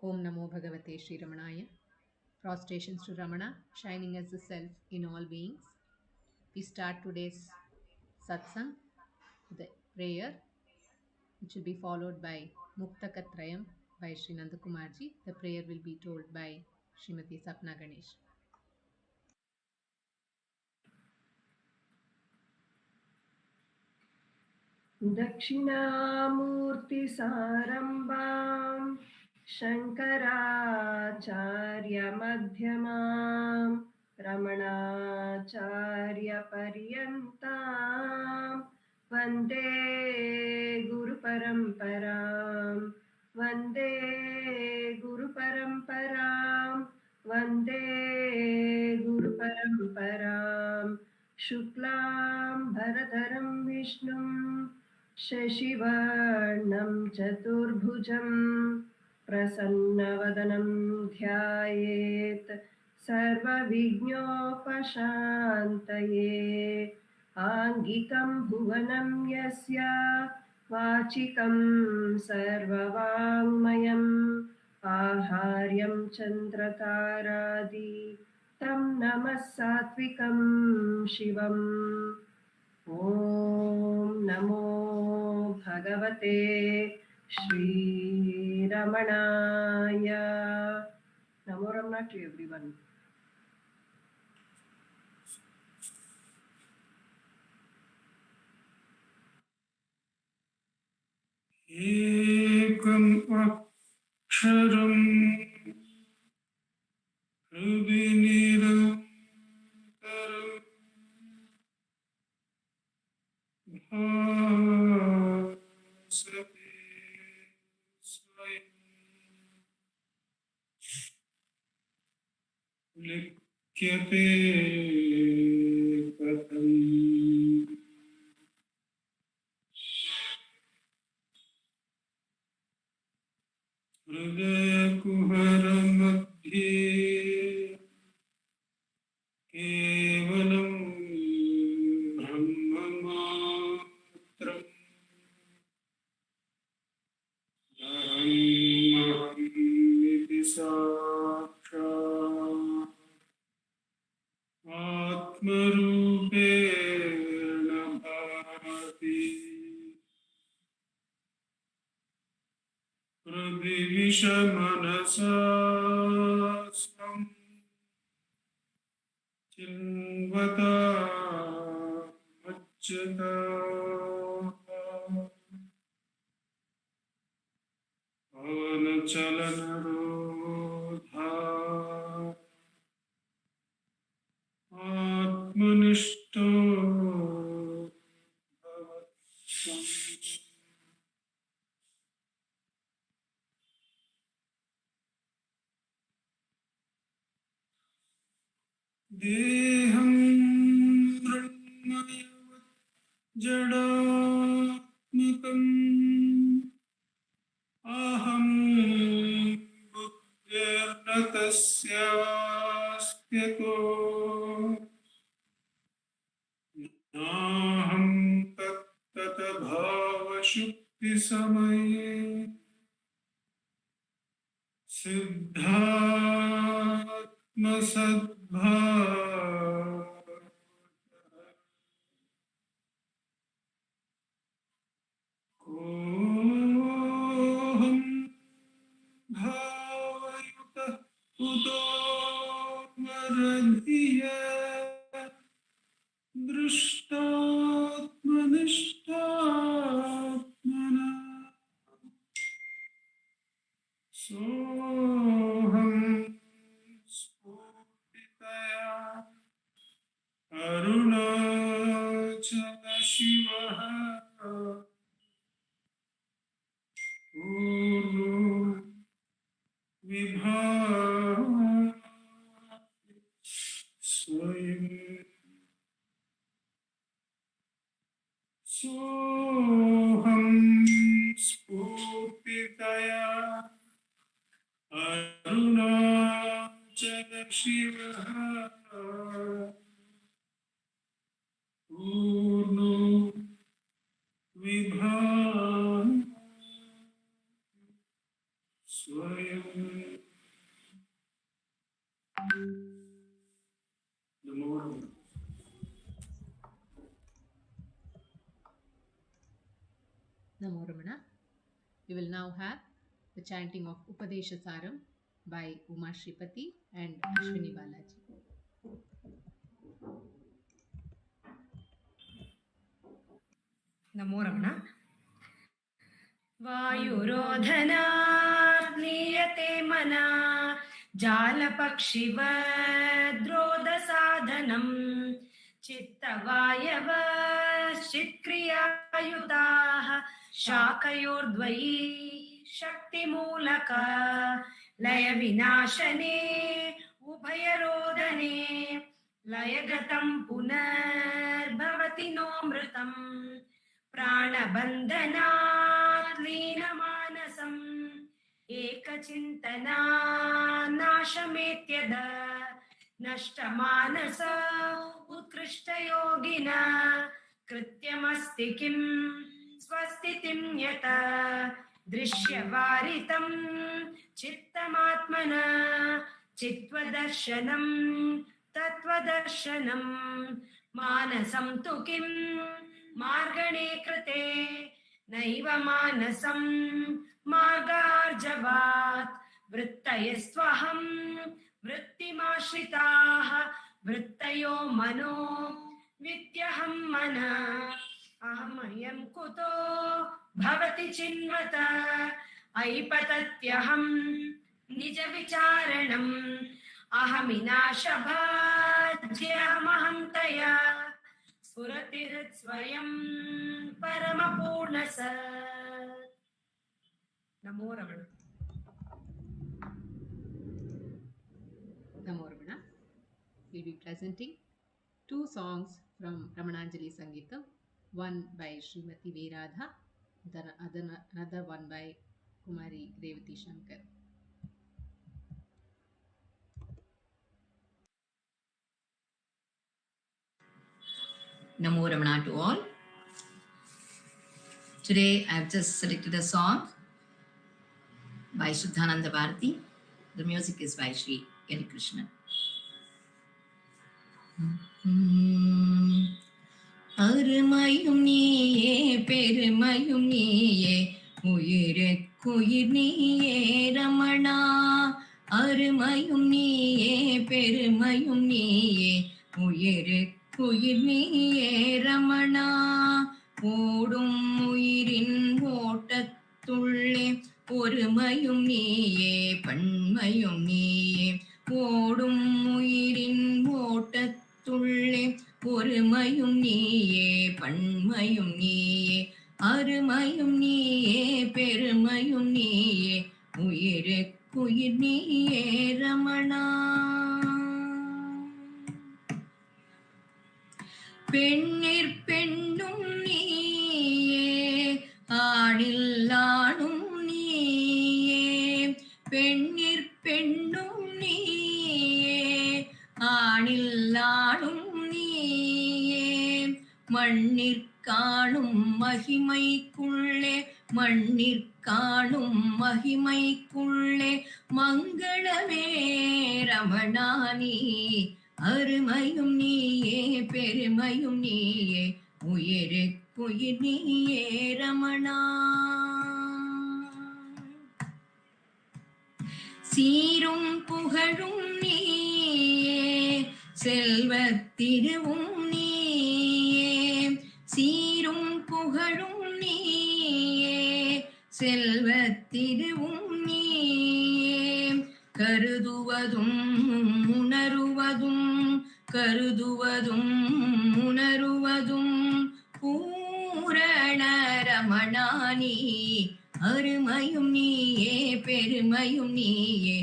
Om Namo Bhagavate Sri Ramanaya. Prostrations to Ramana, shining as the self in all beings. We start today's satsang with a prayer, which will be followed by Muktaka trayam by Sri Nandakumarji. The prayer will be told by Srimati Sapna Ganesh. दक्षिणामूर्तिसारम्भां शङ्कराचार्यमध्यमां रमणाचार्यपर्यन्तां वन्दे गुरुपरम्परां वन्दे गुरुपरम्परां वन्दे गुरुपरम्परां शुक्लां भरधरं विष्णुं शशिवर्णं चतुर्भुजं प्रसन्नवदनं ध्यायेत् सर्वविघ्नोपशान्तये आङ्गिकं भुवनं यस्य वाचिकं सर्ववाङ्मयम् आहार्यं चन्द्रतारादि तं नमः सात्विकं शिवम् ॐ नमो भगवते श्रीरमणाय. Namo Ramana to everyone. एकम् अक्षरम् हृदि निरन्तरम् भासते स्वयम् लिख्यते कथम् हृदयकुहरमध्ये केवलं ब्रह्ममात्रम् अहम् साक्षात् आत्मरूपेण भाति प्रदिविषमनसा स्वम् चिन्वता मज्जता पवनचलनरोधा आत्मनिष्ठो भवत्वम् देहं मृण्मयवत् जडात्मकम् अहं बुद्धिर्न तस्यास्त्यतो नाहं तत्तभावशुक्तिसमये सिद्धात्मसद्भाव कोऽहं भावयुतः कुतो वरधिया दृष्टात्मनिष्ठात्मना सोऽहं स्फूर्तितया अरुणाचलशिवः पूर्णो विभाति स्वयं सोऽहं स्फूर्तितया अरुणाचलशिवः पूर्णो विभाति स्वयं Namo Ramana. We will now have the chanting of Upadesa Saram by Uma Shripati and Ashwini Balaji. नमो रमण वायुरोधनात् नीयते मना जालपक्षिवद्रोदसाधनम् चित्तवायवश्चित्क्रियायुताः शाखयोर्द्वयी शक्तिमूलका लयविनाशने उभयरोदने लयगतं पुनर्भवति नोऽमृतम् प्राणबन्धनात् लीनमानसम् एकचिन्तना नाशमेत्यद नष्टमानस उत्कृष्टयोगिना कृत्यमस्ति किं स्वस्तितिं यत दृश्यवारितं चित्तमात्मना चित्वदर्शनं तत्त्वदर्शनं मानसं तु किं मार्गणे कृते नैव मानसं मार्गार्जवात् वृत्तयस्त्वहं वृत्तिमाश्रिताः वृत्तयो मनो विद्यहं मनः अहमयं कुतो भवति चिन्वत ऐपतत्यहं निजविचारणम् अहमिनाशभाज्यमहं तया स्फुरतिहृत्स्वयं परमपूर्णसत् नमो रमण Namo Ramana. We'll be presenting two songs from Ramananjali Sangeetam, one by Srimati V. Radha, another one by Kumari Revathi Shankar. Namo Ramana to all. Today I have just selected a song by Shuddhananda Bharati. The music is by Sri Gani Krishna. அருமையும் நீயே பெருமையும் நீயே உயிருக்குயிர் நீயே ரமணா அருமையும் நீயே பெருமையும் நீயே உயிருக்குயிர் நீயே ரமணா ஓடும் உயிரின் ஓட்டத்துள்ளே ஒருமையும் நீயே பன்மையும் நீயே ஓடும் உயிரின் ஓட்டத்துள்ளே ஒருமையும் நீயே பன்மையும் நீயே அருமையும் நீயே பெருமையும் நீயே உயிருக்குயிர் நீயே ரமணா பெண்ணிற் பெண்ணும் நீயே ஆணில் ஆணும் நீயே பெண்ணிற் பெண்ணும் நீயே ஆணில் ஆணும் நீயே மண்ணிற் காணும் மகிமைக்குள்ளே மண்ணிற் காணும் மகிமைக்குள்ளே மங்களமே ரமணானி அருமையும் நீயே பெருமையும் நீயே உயிருக்குயிர் நீயே ரமணா சீரும் புகழும் நீயே செல்வத் திருவும் நீயே சீரும் புகழும் நீயே செல்வத் திருவும் நீயே கருதுவதும் உணருவதும் கருதுவதும் உணருவதும் பூரண ரமணானி அருமையும் நீயே பெருமையும் நீயே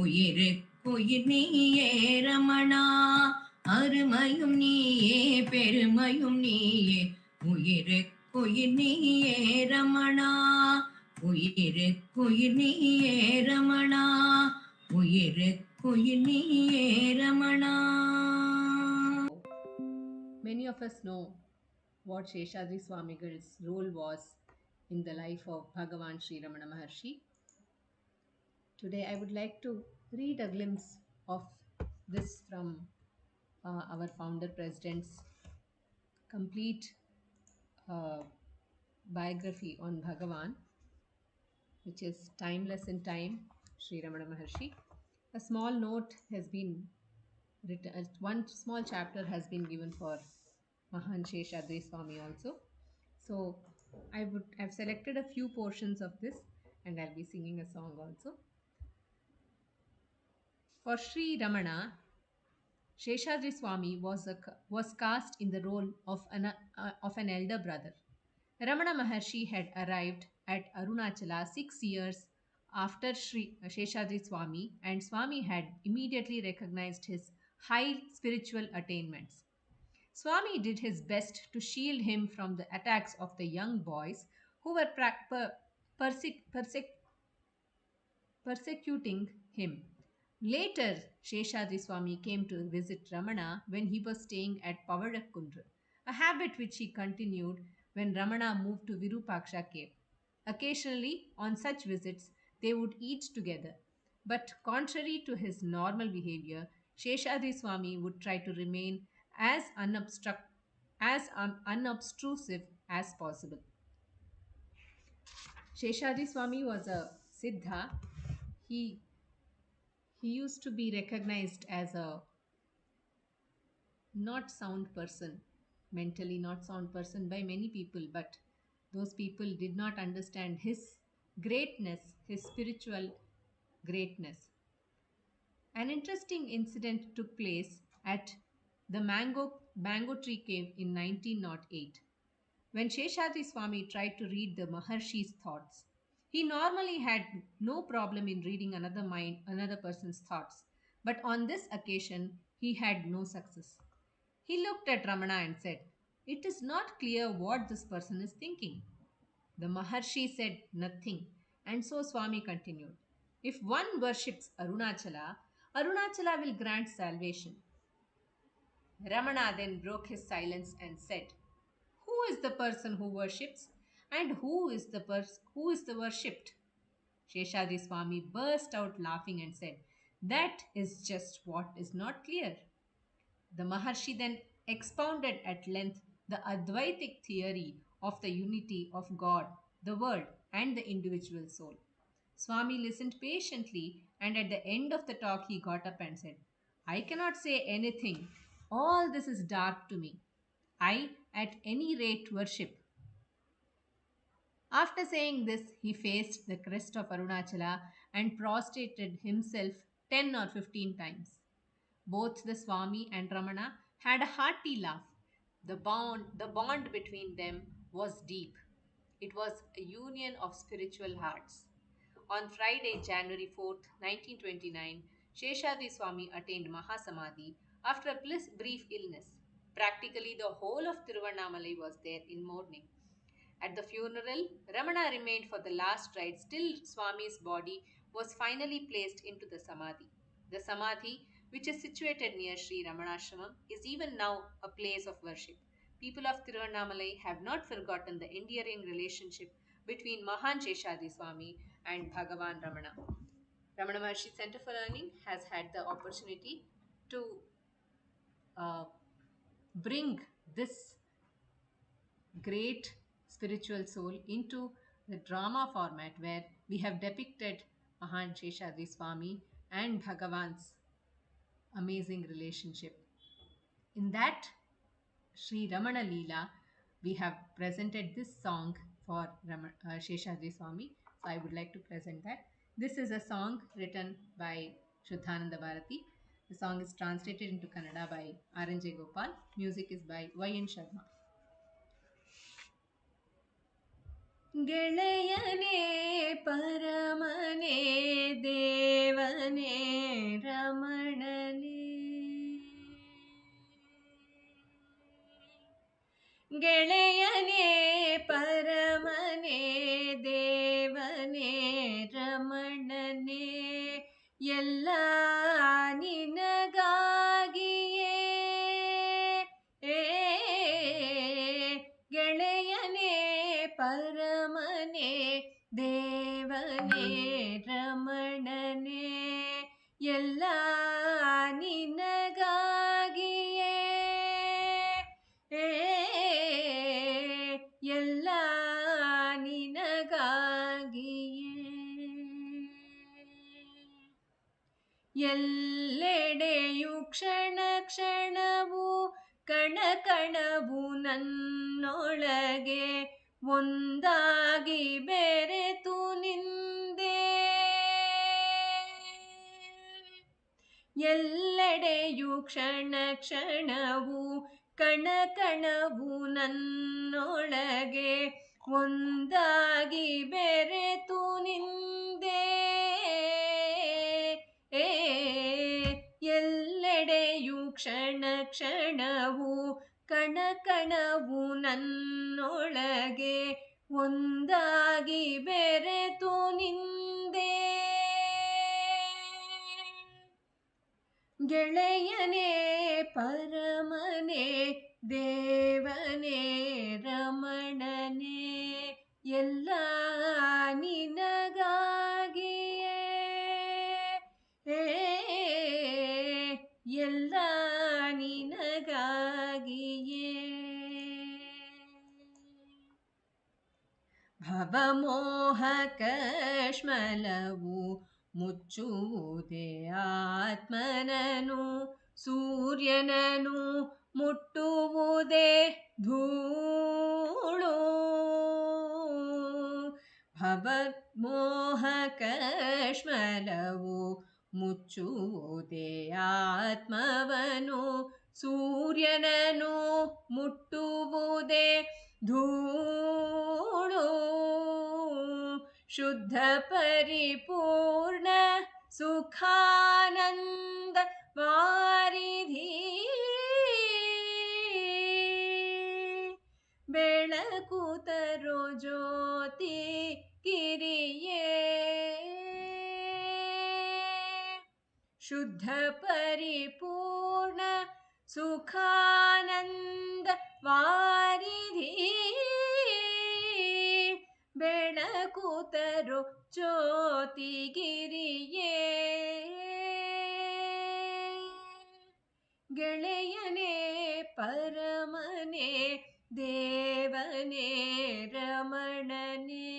உயிருக்குயிர் நீயே ரமணா அருமையும் நீயே பெருமையும் நீயே உயிருக்குயிர் நீயே ரமணா உயிருக்குயிர் நீயே ரமணா உயிருக்குயிர் நீயே Ramana. Many of us know what Sheshadri Swamigal's role was in the life of Bhagavan Sri Ramana Maharshi. Today I would like to read a glimpse of this from our founder president's complete biography on Bhagavan, which is Timeless in Time, Sri Ramana Maharshi. A small note has been written, one small chapter has been given for Mahan Sheshadri Swami also. So I've selected a few portions of this and I'll be singing a song also. For Sri Ramana, Sheshadri Swami was cast in the role of an elder brother. Ramana Maharshi had arrived at Arunachala 6 years after Sheshadri Swami, and Swami had immediately recognized his high spiritual attainments. Swami did his best to shield him from the attacks of the young boys who were persecuting him. Later, Sheshadri Swami came to visit Ramana when he was staying at Pavadakkundru, a habit which he continued when Ramana moved to Virupaksha cave. Occasionally, on such visits, they would eat together. But contrary to his normal behavior, Sheshadri Swami would try to remain as unobtrusive as possible. Sheshadri Swami was a Siddha. He he used to be recognized as a not sound person, mentally not sound person by many people, but those people did not understand his greatness, his spiritual greatness. An interesting incident took place at the mango tree cave in 1908 when Sheshadri Swami tried to read the Maharshi's thoughts. He normally had no problem in reading another person's thoughts, but on this occasion he had no success. He looked at Ramana and said, "It is not clear what this person is thinking." The Maharshi said nothing, and so Swami continued, "If one worships Arunachala, Arunachala will grant salvation." Ramana then broke his silence and said, "Who is the person who worships? And who is the worshipped?" Sheshadri Swami burst out laughing and said, "That is just what is not clear." The Maharshi then expounded at length the Advaitic theory of the unity of God, the world, and the individual soul. Swami listened patiently, and at the end of the talk, he got up and said, "I cannot say anything. All this is dark to me. I, at any rate, worship." After saying this, he faced the crest of Arunachala and prostrated himself 10 or 15 times. Both the Swami and Ramana had a hearty laugh. The bond between them was deep. It was a union of spiritual hearts. On Friday, January 4th, 1929, Sheshadri Swami attained Mahasamadhi after a brief illness. Practically the whole of Tiruvannamalai was there in mourning. At the funeral, Ramana remained for the last rite till Swami's body was finally placed into the Samadhi. The Samadhi, which is situated near Sri Ramanashramam, is even now a place of worship. People of Tiruvannamalai have not forgotten the endearing relationship between Mahan Sheshadri Swami and Bhagavan Ramana. Ramana Maharshi Center for Learning has had the opportunity to uh, bring this great spiritual soul into the drama format where we have depicted Mahan Sheshadri Swami and Bhagavan's amazing relationship. In that Sri Ramana Leela, we have presented this song for Sheshadri Swami. So I would like to present that. This is a song written by Shuddhananda Bharati. The song is translated into Kannada by R.N.J. Gopal. Music is by Y.N. Sharma. ಗೆಳೆಯನೇ ಪರಮನೇ ದೇವನೇ ರಮಣನೇ ಗೆಳೆಯನೇ ಪರಮನೇ ದೇವನೇ ರಮಣನೇ ಎಲ್ಲ ನಿನಗಾಗಿಯೇ ಗೆಳೆಯನೇ ಪರಮನೇ ದೇವನೇ ರಮಣನೇ ಎಲ್ಲ ನಿನಗಾಗಿಯೇ ಎಲ್ಲೆಡೆಯು ಕ್ಷಣ ಕ್ಷಣವು ಕಣ ಕಣವು ನನ್ನೊಳಗೆ ಒಂದಾಗಿ ಬೆರೆತು ನಿಂದೆ. ಎಲ್ಲೆಡೆಯು ಕ್ಷಣ ಕ್ಷಣವು ಕಣ ಕಣವು ನನ್ನೊಳಗೆ ಒಂದಾಗಿ ಬೆರೆತು ನಿಂದೆ. ಎಲ್ಲೆಡೆಯು ಕ್ಷಣ ಕ್ಷಣವು ಕಣ ಕಣವು ನನ್ನೊಳಗೆ ಒಂದಾಗಿ ಬೆರೆತು ನಿಂದೆ. ಗೆಳೆಯನೇ ಪರಮನೇ ದೇವನೇ ರಮಣನೇ ಎಲ್ಲ ನಿನಗಾಗಿಯೇ, ಎಲ್ಲ ನಿನಗಾಗಿಯೇ. ಭವಮೋಹ ಕಶ್ಮಲವು ಮುಚ್ಚುವುದೇ ಆತ್ಮನನು, ಸೂರ್ಯನನು ಮುಟ್ಟುವುದೇ ಧೂಳು. ಭವಮೋಹ ಕಶ್ಮಲವು ಮುಚ್ಚುವುದೇ ಆತ್ಮವನು, ಸೂರ್ಯನನು ಮುಟ್ಟುವುದೇ ಧೂಳು. ಶುದ್ಧ ಪರಿಪೂರ್ಣ ಸುಖಾನಂದ ವಾರಿಧಿ, ಬೆಳಕು ತರೋ ಜ್ಯೋತಿ ಕಿರಿಯೇ. ಶುದ್ಧ ಪರಿಪೂರ್ಣ ಸುಖಾನಂದ ವಾರಿಧಿ, ಬೆಳಕು ತರೋ ಜ್ಯೋತಿಗಿರಿಯೇ. ಗೆಳೆಯನೇ ಪರಮನೇ ದೇವನೇ ರಮಣನೇ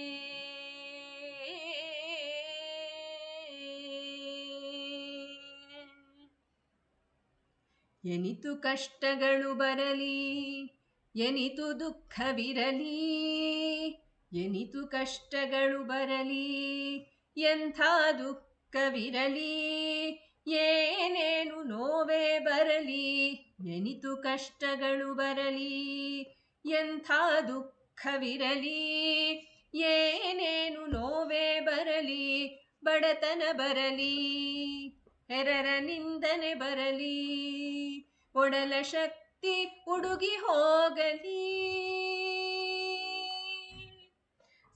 ಎನಿತು ಕಷ್ಟಗಳು ಬರಲಿ ಎನಿತು ದುಃಖವಿರಲಿ, ಎನಿತು ಕಷ್ಟಗಳು ಬರಲಿ ಎಂಥ ದುಃಖವಿರಲಿ, ಏನೇನು ನೋವೇ ಬರಲಿ ಎನಿತು ಕಷ್ಟಗಳು ಬರಲಿ ಎಂಥ ದುಃಖವಿರಲಿ, ಏನೇನು ನೋವೇ ಬರಲಿ, ಬಡತನ ಬರಲಿ ಹೆರರ ನಿಂದನೆ ಬರಲಿ, ಒಡಲ ಶಕ್ತಿ ಉಡುಗಿ ಹೋಗಲಿ,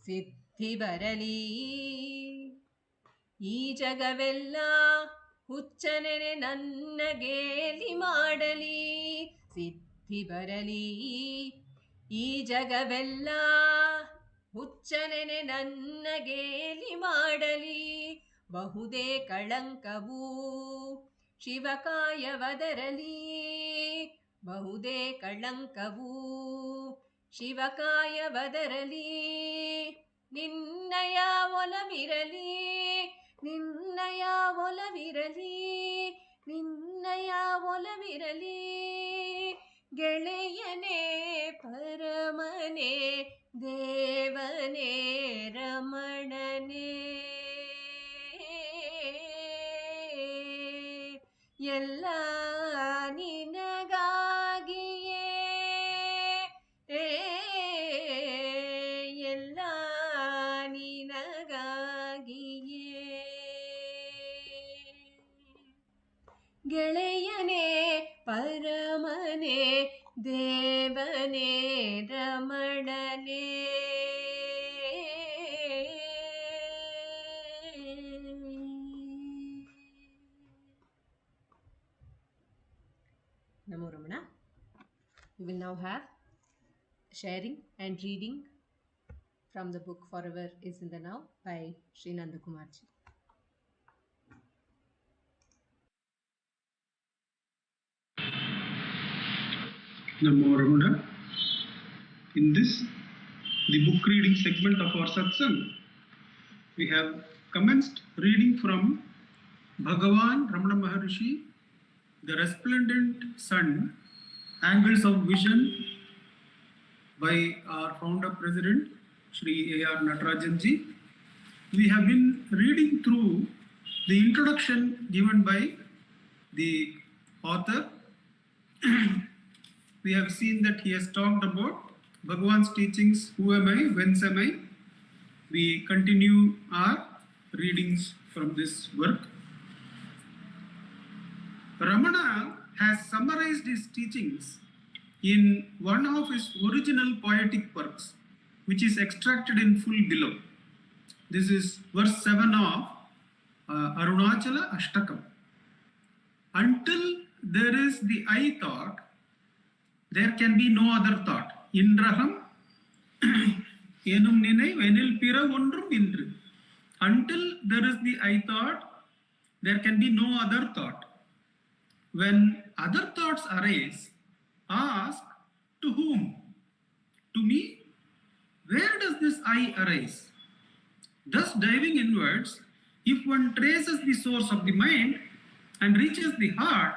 ಸಿದ್ಧಿ ಬರಲಿ ಈ ಜಗವೆಲ್ಲ ಹುಚ್ಚನೆನೆ ನನ್ನ ಗೇಲಿ ಮಾಡಲಿ, ಸಿದ್ಧಿ ಬರಲಿ ಈ ಜಗವೆಲ್ಲ ಹುಚ್ಚನೆನೆ ನನ್ನ ಗೇಲಿ ಮಾಡಲಿ, ಬಹುದೇ ಕಳಂಕವು ಶಿವಕಾಯವದರಲಿ, ಬಹುದೇ ಕಳಂಕವು ಶಿವಕಾಯವದರಲಿ, ನಿನ್ನಯ ಒಲವಿರಲಿ ನಿನ್ನಯ ಒಲವಿರಲಿ ನಿನ್ನಯ ಒಲವಿರಲಿ, ಗೆಳೆಯನೇ ಪರಮನೇ ದೇವನೇ ರಮಣನೇ ಎಲ್ಲ ನಿನಗಾಗಿಯೇ, ಎಲ್ಲ ನಿನಗಾಗಿಯೇ. ಗೆಳೆಯನೇ ಪರಮನೇ ದೇವನೇ ರಮಣನೇ Namo Ramana. We will now have sharing and reading from the book Forever is in the Now by Sri Nandakumarji. Namo Ramana. In this, the book reading segment of our satsang, we have commenced reading from Bhagavan Ramana Maharishi, the resplendent sun, angles of vision by our founder president, Shri A.R. Natarajanji. We have been reading through the introduction given by the author. We have seen that he has talked about Bhagavan's teachings, who am I, whence am I. We continue our readings from this work. Ramana has summarized his teachings in one of his original poetic works, which is extracted in full below. This is verse 7 of Arunachala Ashtakam. Until there is the I thought, there can be no other thought. Indraham enum ninai venil pira ondrum indru. Until there is the I thought, there can be no other thought. When other thoughts arise, ask, to whom? To me? Where does this I arise? Thus, diving inwards, if one traces the source of the mind and reaches the heart,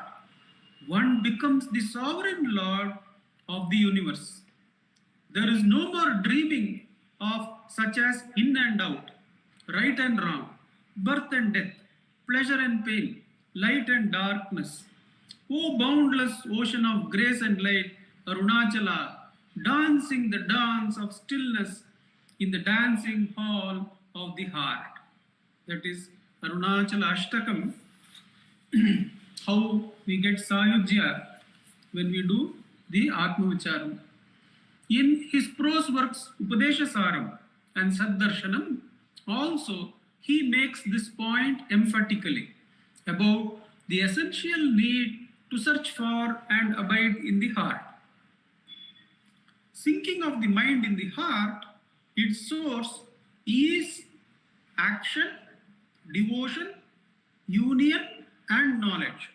one becomes the sovereign lord of the universe. There is no more dreaming of such as in and out, right and wrong, birth and death, pleasure and pain, light and darkness. O boundless ocean of grace and light, Arunachala, dancing the dance of stillness in the dancing hall of the heart. That is Arunachala Ashtakam. How we get Sayujya when we do the Atma Vicharam. In his prose works Upadesa Saram and Saddarshanam, also he makes this point emphatically about the essential need to search for and abide in the heart. Sinking of the mind in the heart, its source is action, devotion, union and knowledge.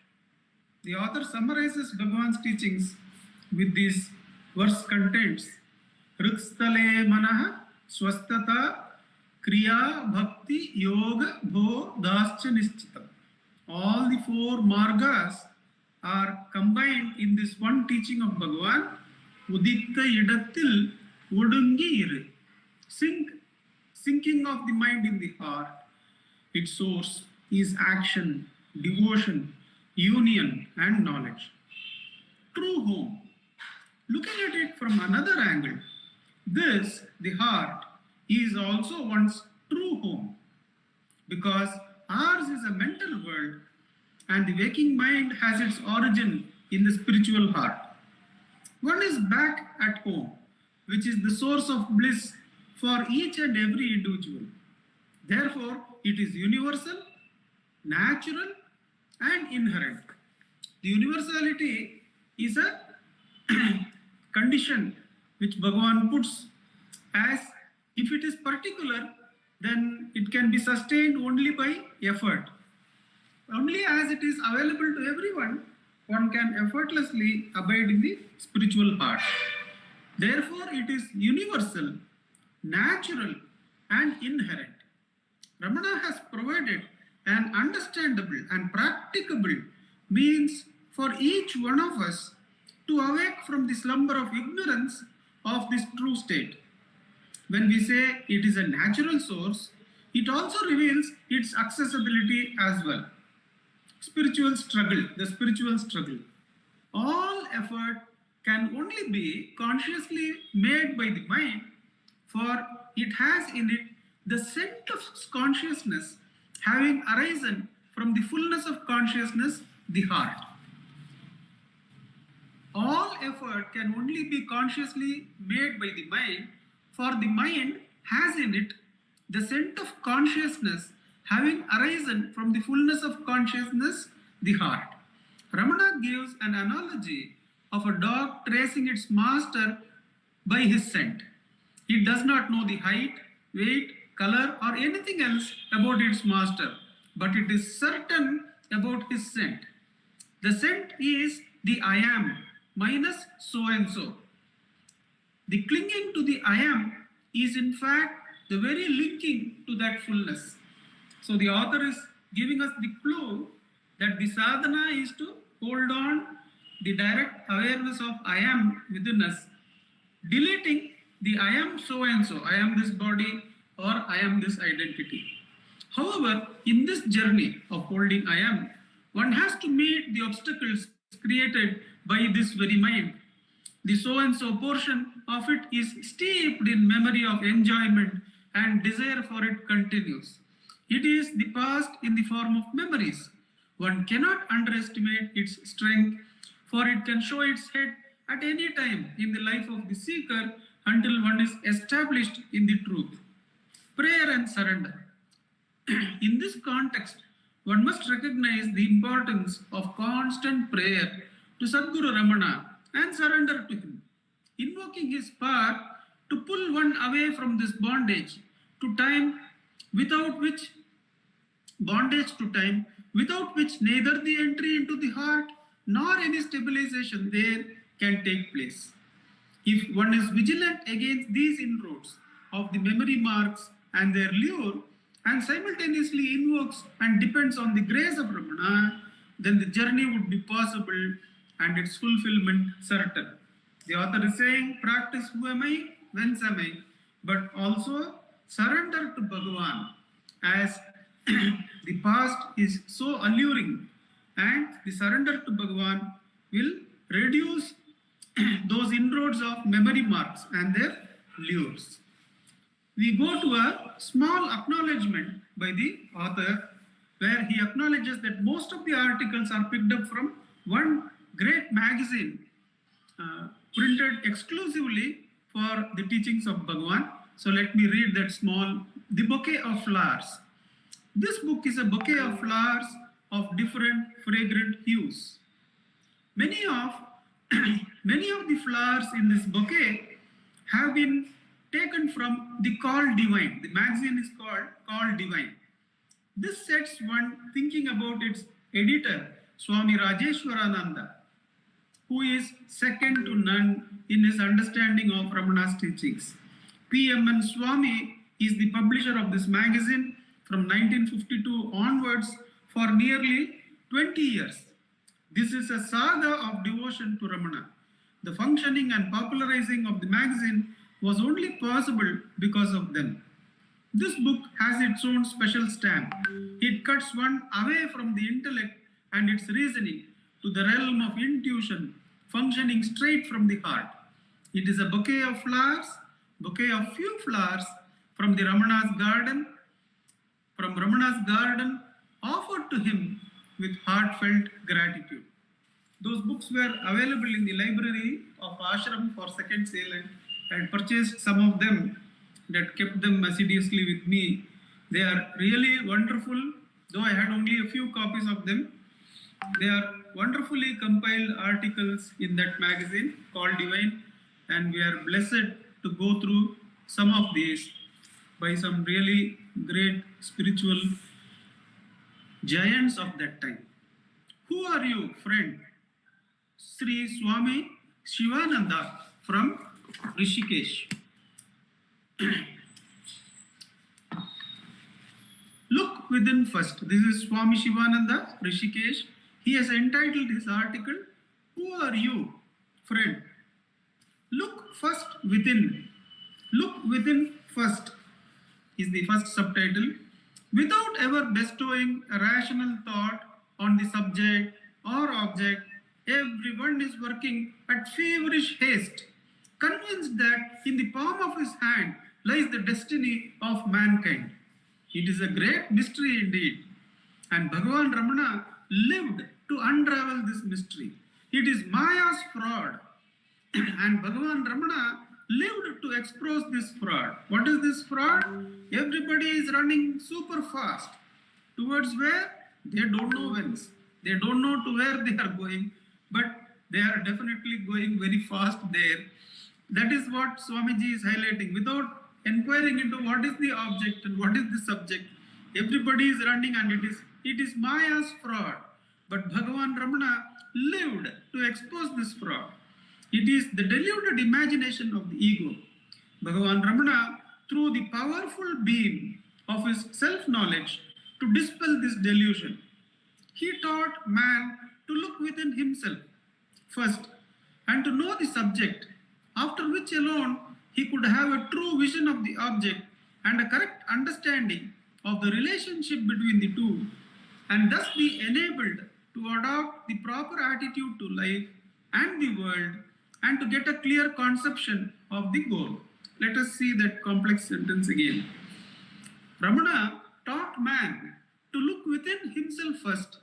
The author summarizes Bhagavan's teachings with these verse contents. Rikstale manaha swastata kriya bhakti yoga bho dascha nishchitam. All the four margas are combined in this one teaching of Bhagavan. Uditta idathil udungi iru. Sinking of the mind in the heart. Its source is action, devotion, union and knowledge. True home. Looking at it from another angle, this, the heart, is also one's true home, because ours is a mental world and the waking mind has its origin in the spiritual heart. One is back at home, which is the source of bliss for each and every individual. Therefore, it is universal, natural and inherent. The universality is a condition which Bhagavan puts as if it is particular, then it can be sustained only by effort. Only as it is available to everyone, one can effortlessly abide in the spiritual heart. Therefore, it is universal, natural and inherent. Ramana has provided an understandable and practicable means for each one of us to awake from the slumber of ignorance of this true state. When we say it is a natural source, it also reveals its accessibility as well. Spiritual struggle, the spiritual struggle. All effort can only be consciously made by the mind, for it has in it the scent of consciousness having arisen from the fullness of consciousness, the heart. All effort can only be consciously made by the mind, for the mind has in it the scent of consciousness having arisen from the fullness of consciousness, the heart. Ramana gives an analogy of a dog tracing its master by his scent. It does not know the height, weight, color or anything else about its master, but it is certain about his scent. The scent is the I am minus so and so. The clinging to the I am is in fact the very linking to that fullness. So the author is giving us the clue that the sadhana is to hold on the direct awareness of I am within us, deleting the I am so and so, I am this body or I am this identity. However, in this journey of holding I am, one has to meet the obstacles created by this very mind. The so and so portion of it is steeped in memory of enjoyment and desire for it continues. It is the past in the form of memories. One cannot underestimate its strength, for it can show its head at any time in the life of the seeker until one is established in the truth. Prayer and surrender. In this context, one must recognize the importance of constant prayer to Sadguru Ramana and surrender to him, invoking his power to pull one away from this bondage to time, without which neither the entry into the heart nor any stabilization there can take place. If one is vigilant against these inroads of the memory marks and their lure, and simultaneously invokes and depends on the grace of Ramana, then the journey would be possible and its fulfillment certain. The author is saying, practice who am I, whence am I, but also surrender to Bhagavan, as the past is so alluring, and the surrender to Bhagavan will reduce those inroads of memory marks and their lures. We go to a small acknowledgement by the author, where he acknowledges that most of the articles are picked up from one great magazine printed exclusively for the teachings of Bhagavan. So let me read that small, The Bouquet of Flowers. This book is a bouquet of flowers of different fragrant hues. Many of the flowers in this bouquet have been taken from the Call Divine. The magazine is called Call Divine. This sets one thinking about its editor, Swami Rajeshwarananda, who is second to none in his understanding of Ramana's teachings. P.M.N. Swami is the publisher of this magazine from 1952 onwards for nearly 20 years. This is a saga of devotion to Ramana. The functioning and popularizing of the magazine was only possible because of them. This book has its own special stamp. It cuts one away from the intellect and its reasoning to the realm of intuition, functioning straight from the heart. It is a bouquet of flowers, bouquet of few flowers from Ramana's garden, offered to him with heartfelt gratitude. Those books were available in the library of ashram for second sale, and I had purchased some of them that kept them assiduously with me. They are really wonderful, though I had only a few copies of them. They are wonderfully compiled articles in that magazine called Divine, and we are blessed to go through some of these by some really great spiritual giants of that time. Who are you, friend? Sri Swami Shivananda from Rishikesh. Look within first. This is Swami Shivananda, Rishikesh. He has entitled his article, Who are you, friend? Look first within. Look within first is the first subtitle. Without ever bestowing a rational thought on the subject or object, everyone is working at feverish haste, convinced that in the palm of his hand lies the destiny of mankind. It is a great mystery indeed, and Bhagavan Ramana lived to unravel this mystery. It is Maya's fraud, and Bhagavan Ramana lived to expose this fraud. What is this fraud? Everybody is running super fast towards where? They don't know whence. They don't know to where they are going, but they are definitely going very fast there. That is what Swamiji is highlighting. Without inquiring into what is the object and what is the subject, everybody is running, and it is Maya's fraud. But Bhagavan Ramana lived to expose this fraud. It is the deluded imagination of the ego. Bhagavan Ramana, through the powerful beam of his self-knowledge, to dispel this delusion. He taught man to look within himself first and to know the subject, after which alone he could have a true vision of the object and a correct understanding of the relationship between the two, and thus be enabled to adopt the proper attitude to life and the world and to get a clear conception of the goal. Let us see that complex sentence again. Ramana taught man to look within himself first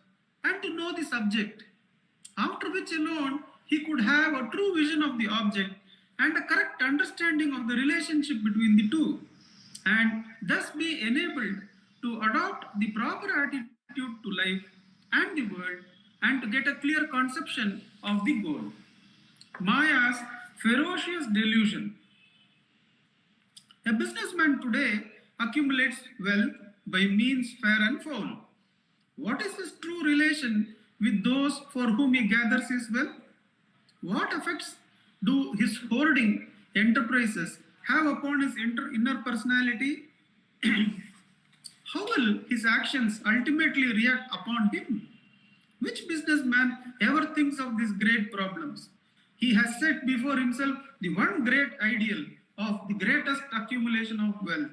and to know the subject, after which alone he could have a true vision of the object and a correct understanding of the relationship between the two, and thus be enabled to adopt the proper attitude to life and the world and to get a clear conception of the goal. Maya's ferocious delusion. A businessman today accumulates wealth by means fair and foul. What is his true relation with those for whom he gathers his wealth? What effects do his hoarding enterprises have upon his inner personality? How will his actions ultimately react upon him? Which businessman ever thinks of these great problems? He has set before himself the one great ideal of the greatest accumulation of wealth.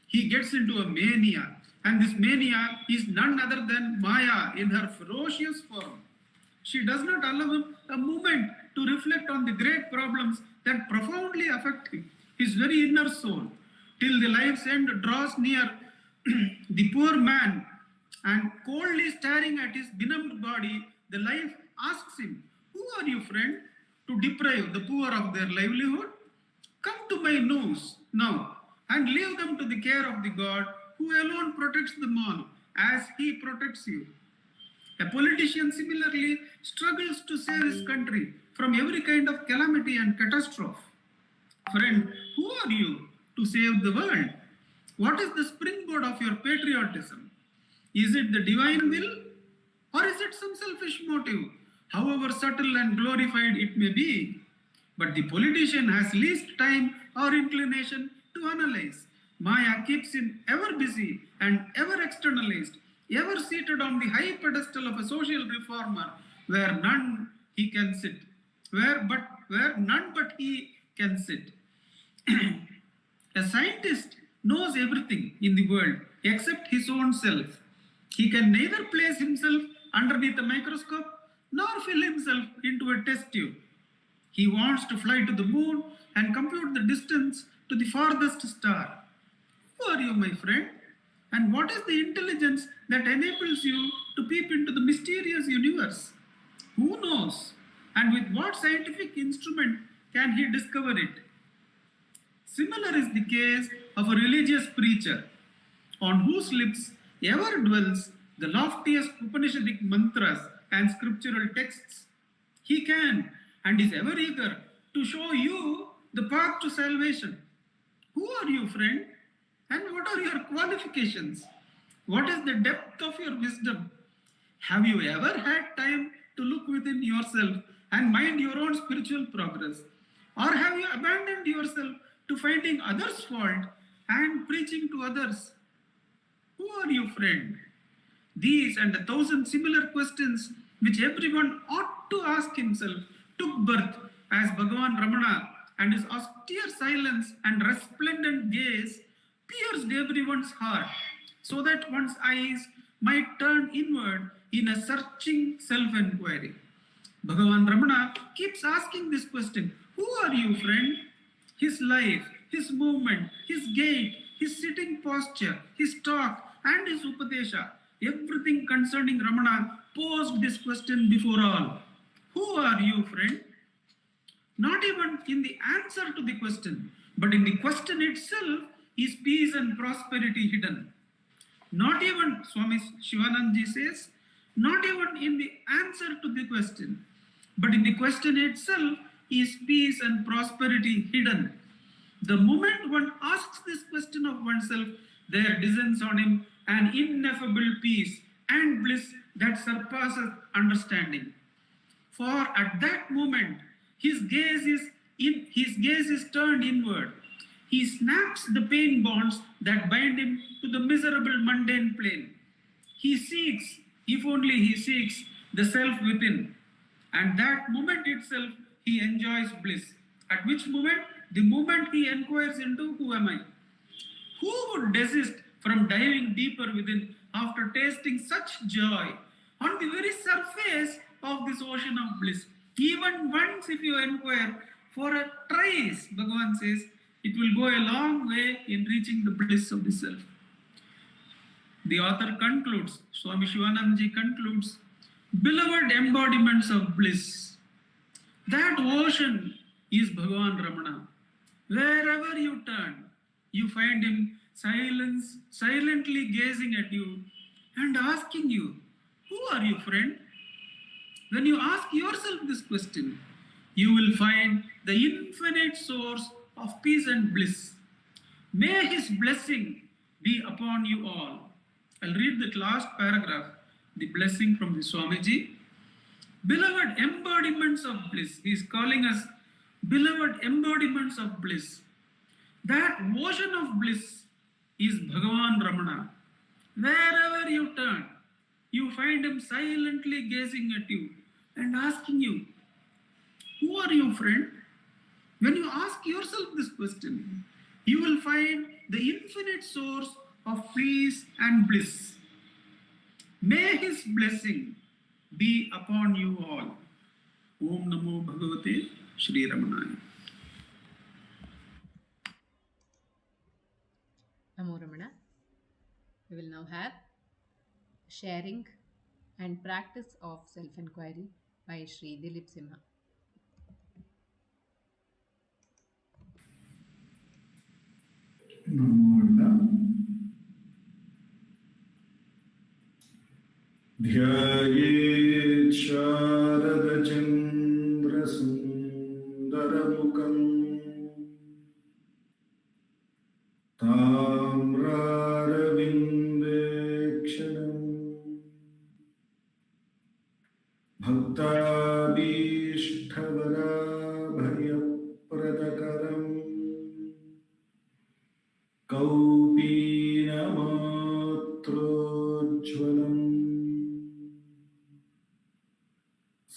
He gets into a mania, and this mania is none other than Maya in her ferocious form. She does not allow him a moment to reflect on the great problems that profoundly affect him, his very inner soul, till the life's end draws near. The poor man, and coldly staring at his benumbed body, the life asks him, "Who are you, friend, to deprive the poor of their livelihood? Come to my noose now, and leave them to the care of the God who alone protects them all, as he protects you." A politician similarly struggles to save his country from every kind of calamity and catastrophe. Friend, who are you to save the world? What is the springboard of your patriotism? Is it the divine will, or is it some selfish motive, however subtle and glorified it may be? But the politician has least time or inclination to analyze. Maya keeps him ever busy and ever externalized, ever seated on the high pedestal of a social reformer where none he can sit, where none but he can sit. A scientist knows everything in the world except his own self. He can neither place himself underneath a microscope nor fill himself into a test tube. He wants to fly to the moon and compute the distance to the farthest star. Who are you, my friend? And what is the intelligence that enables you to peep into the mysterious universe? Who knows? And with what scientific instrument can he discover it? Similar is the case of a religious preacher on whose lips ever dwells the loftiest Upanishadic mantras and scriptural texts. He can and is ever eager to show you the path to salvation. Who are you, friend? And what are your qualifications? What is the depth of your wisdom? Have you ever had time to look within yourself and mind your own spiritual progress? Or have you abandoned yourself to finding others' fault and preaching to others? Who are you, friend? These and 1,000 similar questions which everyone ought to ask himself took birth as Bhagavan Ramana and his austere silence and resplendent gaze pierced everyone's heart, so that one's eyes might turn inward in a searching self-enquiry. Bhagavan Ramana keeps asking this question: who are you, friend? His life, his movement, his gait, his sitting posture, his talk, and his Upadesha, everything concerning Ramana posed this question before all. Who are you, friend? Not even in the answer to the question, but in the question itself is peace and prosperity hidden. Not even, Swami Shivanandaji says, not even in the answer to the question, but in the question itself is peace and prosperity hidden. The moment one asks this question of oneself, there descends on him an ineffable peace and bliss that surpasses understanding. For at that moment, his gaze is turned inward. He snaps the pain bonds that bind him to the miserable mundane plane. he seeks, if only he seeks the self within. And that moment itself, he enjoys bliss. At which moment? The moment he inquires into who am I? Who would desist from diving deeper within after tasting such joy on the very surface of this ocean of bliss? Even once, if you inquire for a trace, Bhagavan says, it will go a long way in reaching the bliss of the self. The author concludes, Swami Shivanandaji concludes, beloved embodiments of bliss, that ocean is Bhagavan Ramana. Wherever you turn, you find him silently gazing at you and asking you, who are you, friend? When you ask yourself this question, you will find the infinite source of peace and bliss. May his blessing be upon you all. I'll read that last paragraph, the blessing from the Swamiji. Beloved embodiments of bliss. He is calling us beloved embodiments of bliss. That ocean of bliss is Bhagavan Ramana. Wherever you turn, you find him silently gazing at you and asking you, who are you, friend? When you ask yourself this question, you will find the infinite source of peace and bliss. May his blessing be upon you all. Om Namo Bhagavate Shri Ramanaya. Namo Ramana. We will now have sharing and practice of self-enquiry by Shri Dileep Simha. ध्यायेत् शारदचन्द्रसुन्दरमुखम् ताम्रारविन्देक्षणम् भक्ताभीष्टवराभयप्रदकरम् कौपीनमात्रोज्ज्वलम्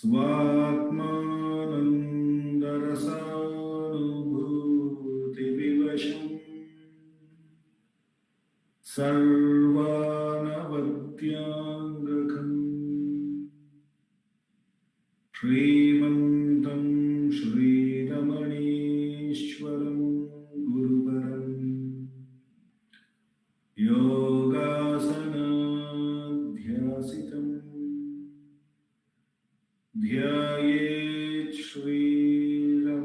स्वात्मानन्दरसानुभूतिविवशम् सर्वानवद्याङ्गकम् श्रीमन्तं श्रीरमणीश्वरं गुरुवरम् योगासनाध्यासितम् ध्यायेत् श्रीरमणीश्वरम्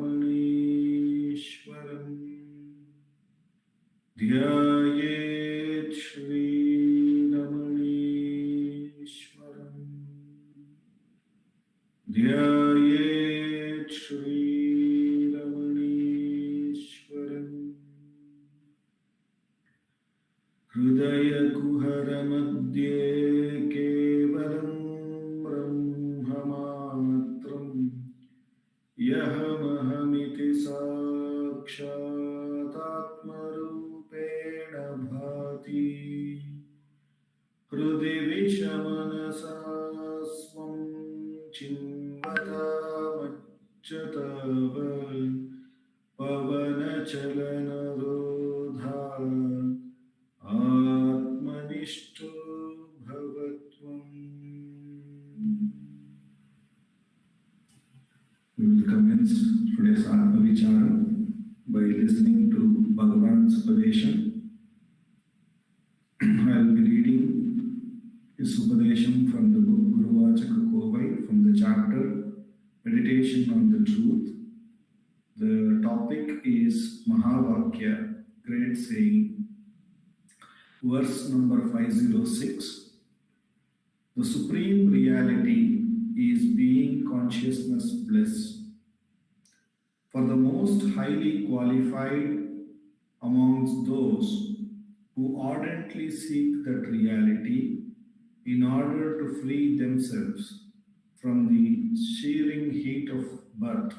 ध्यायेत् श्रीरमणीश्वरम् ध्यायेत् श्रीरमणीश्वरम् हृदयकुहरमध्ये केवलं ब्रह्ममात्रम् यहमहमिति साक्षादात्मरूपेण भाति हृदि विषमनसा स्वं चिन्वतामच्युतव पवनचलनरोधात् आत्मनिष्ठो भवत्वम्. We will commence today's Atma Vichara by listening to Bhagavan's Upadesha. I will be reading his Upadesha from the book Guru Vachaka Kovai from the chapter Meditation on the Truth. The topic is Mahavakya, Great Saying. Verse number 506. The Supreme Reality is being consciousness bliss. For the most highly qualified amongst those who ardently seek that reality in order to free themselves from the searing heat of birth,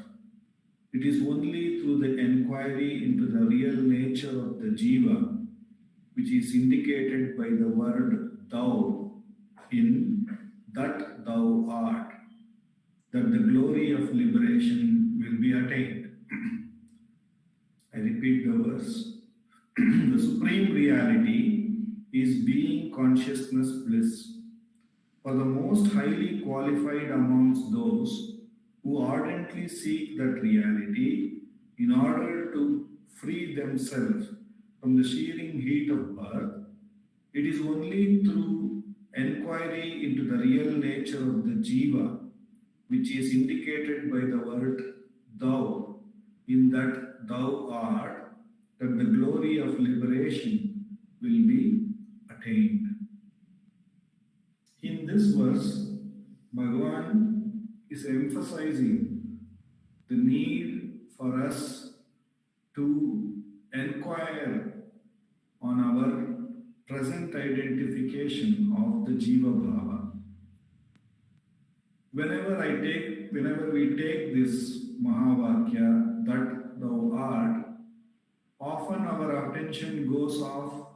it is only through the enquiry into the real nature of the jiva, which is indicated by the word thou, in that thou art, that the glory of liberation will be attained. I repeat the verse. The supreme reality is being consciousness bliss. For the most highly qualified amongst those who ardently seek that reality in order to free themselves from the searing heat of birth, it is only through enquiry into the real nature of the jiva, which is indicated by the word thou, in that thou art, that the glory of liberation will be attained. In this verse, Bhagavan is emphasizing the need for us to enquire on our present identification of the Jiva Bhava. Whenever we take this Mahavakya, that thou art, often our attention goes off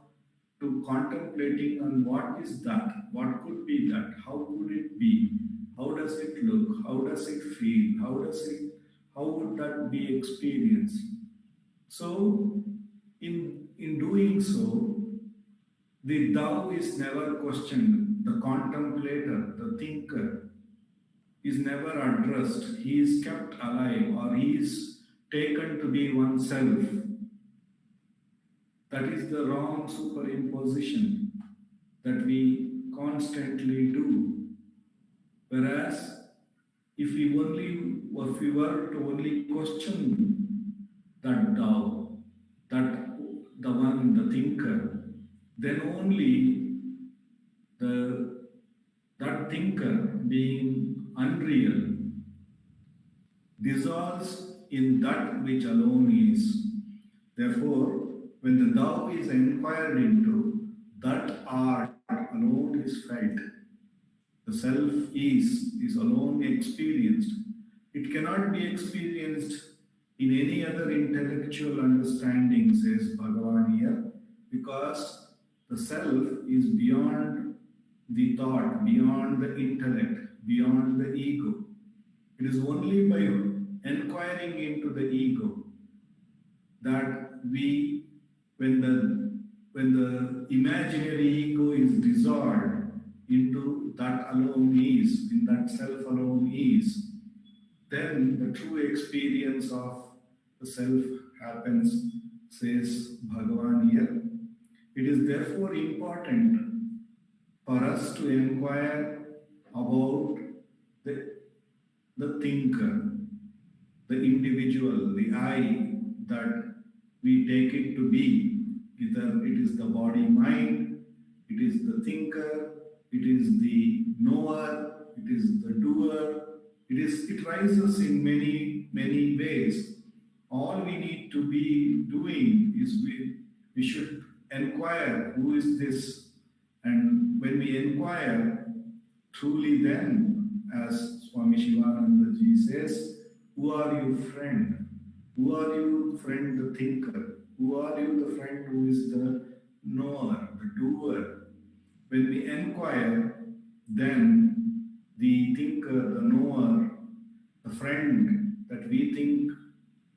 to contemplating on what is that, what could be that, how could it be, how does it look, how does it feel, how would that be experienced. So in doing so, the thou is never questioned, the contemplator, the thinker is never addressed, he is kept alive or he is taken to be oneself. That is the wrong superimposition that we constantly do. Whereas, if we were to only question that thou, that the one, the thinker, then only that thinker being unreal dissolves in that which alone is. Therefore, when the thou is inquired into, that art alone is felt. The self is alone experienced. It cannot be experienced in any other intellectual understanding, says Bhagavan here, because the self is beyond the thought, beyond the intellect, beyond the ego. It is only by inquiring into the ego that when the imaginary ego is dissolved into that alone is, in that self alone is, then the true experience of the self happens, says Bhagavan here. It is therefore important for us to inquire about the thinker, the individual, the I that we take it to be. Either it is the body-mind, it is the thinker, it is the knower, it is the doer. It rises in many, many ways. All we need to be doing is we should inquire, who is this? And when we inquire, truly then, as Swami Shivanandaji says, who are you, friend? Who are you, friend, the thinker? Who are you, the friend who is the knower, the doer? When we inquire, then the thinker, the knower, the friend that we think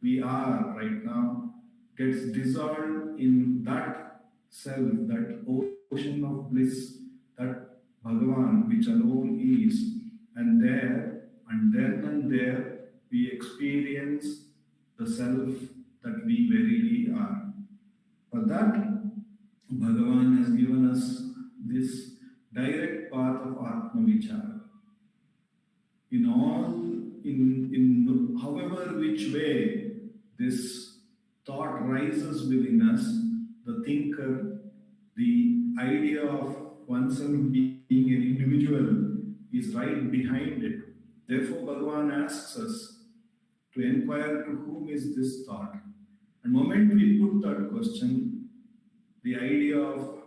we are right now gets dissolved in that self, that ocean of bliss, that Bhagavan which alone is. And there, and then and there, we experience the self that we verily are. For that, Bhagavan has given us this direct path of Atma Vichara. In however which way this thought rises within us, the thinker, the idea of oneself being an individual is right behind it. Therefore, Bhagavan asks us to inquire to whom is this thought. And the moment we put that question, the idea of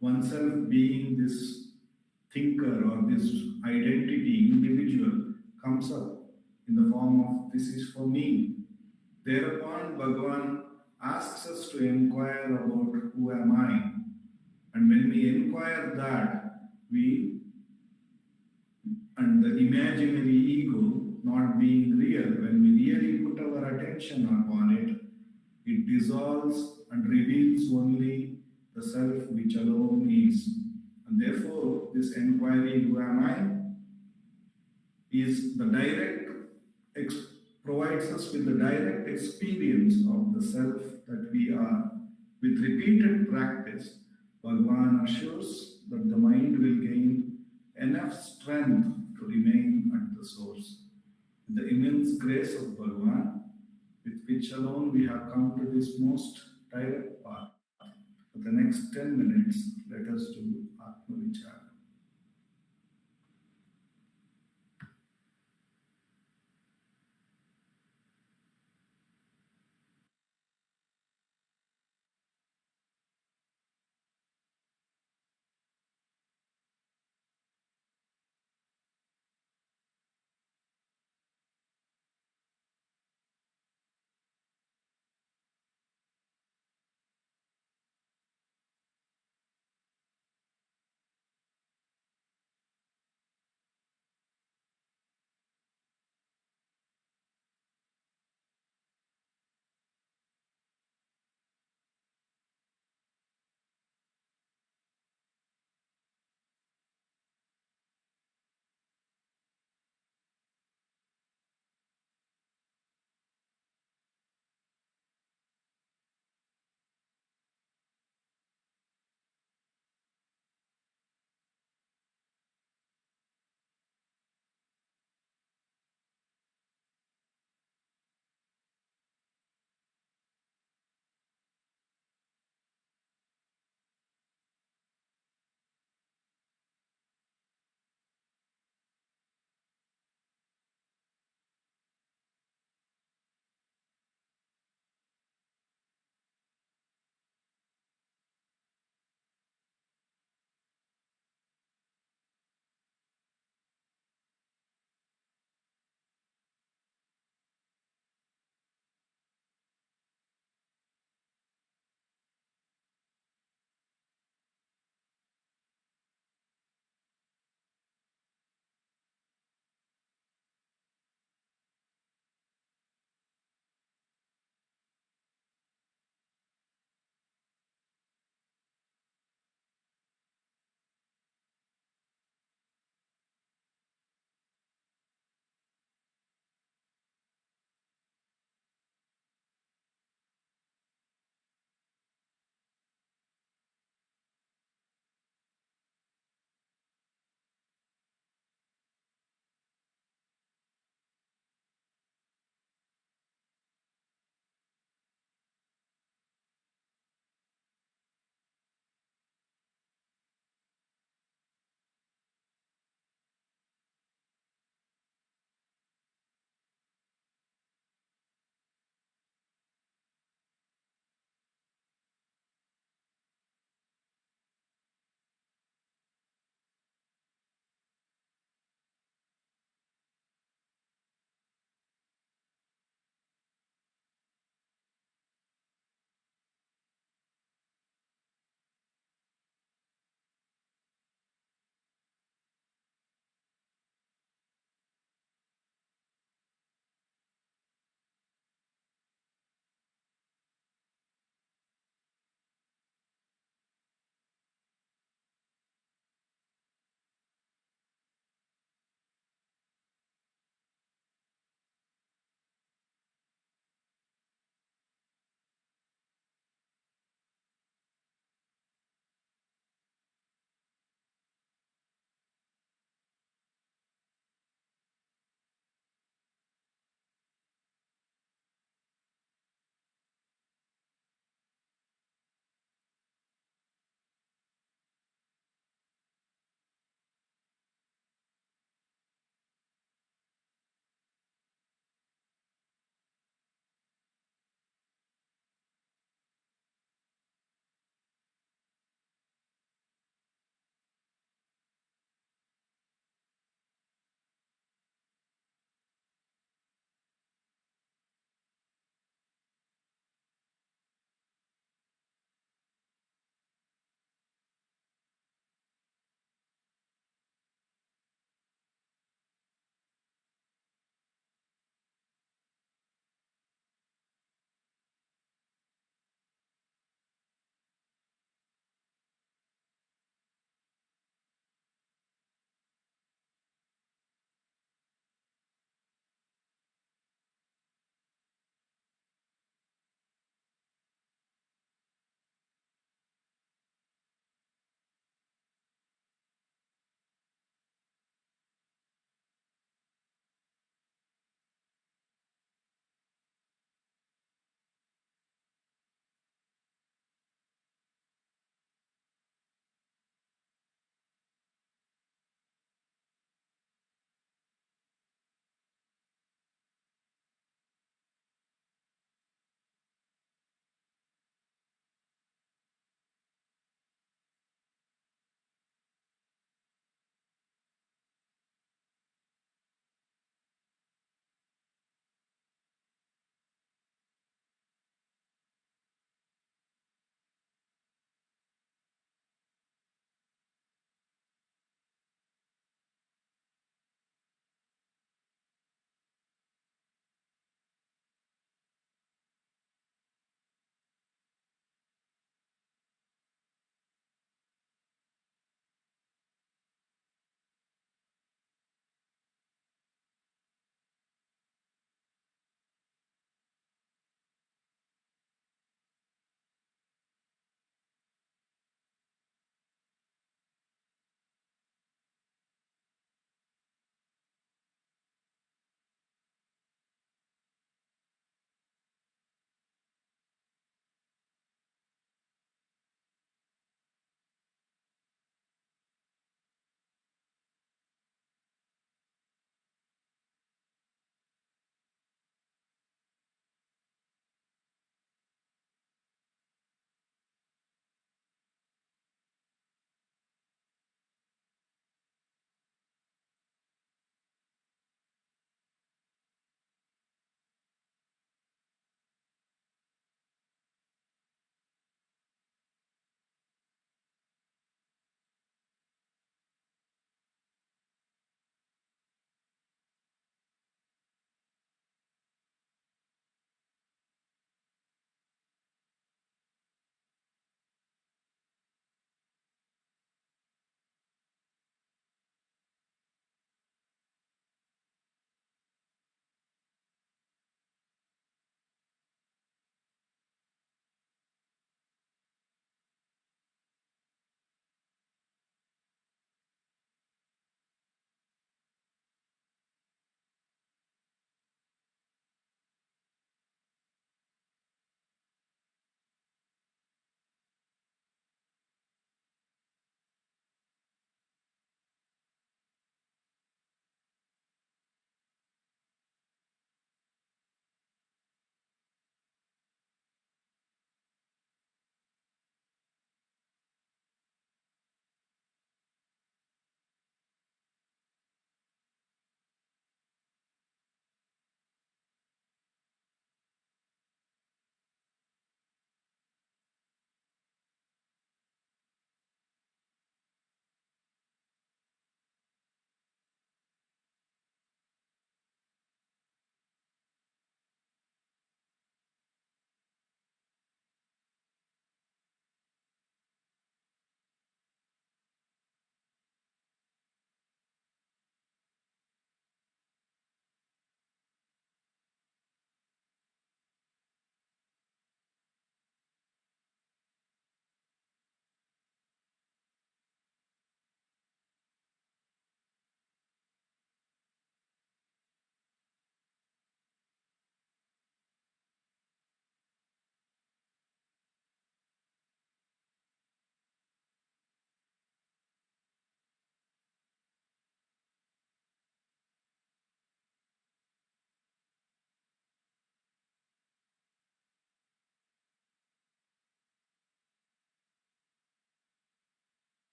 oneself being this thinker or this identity, individual, comes up in the form of this is for me. Thereupon, Bhagavan asks us to inquire about who am I. And when we inquire that, we and the imaginary ego not being real, when we really put our attention upon it, it dissolves and reveals only the self which alone is. And therefore, this enquiry, who am I, is the provides us with the direct experience of the self that we are. With repeated practice, Bhagavan assures that the mind will gain enough strength to remain at the source. With the immense grace of Bhagavan, with which alone we have come to this most direct path. For the next 10 minutes, let us do Atma Vichara.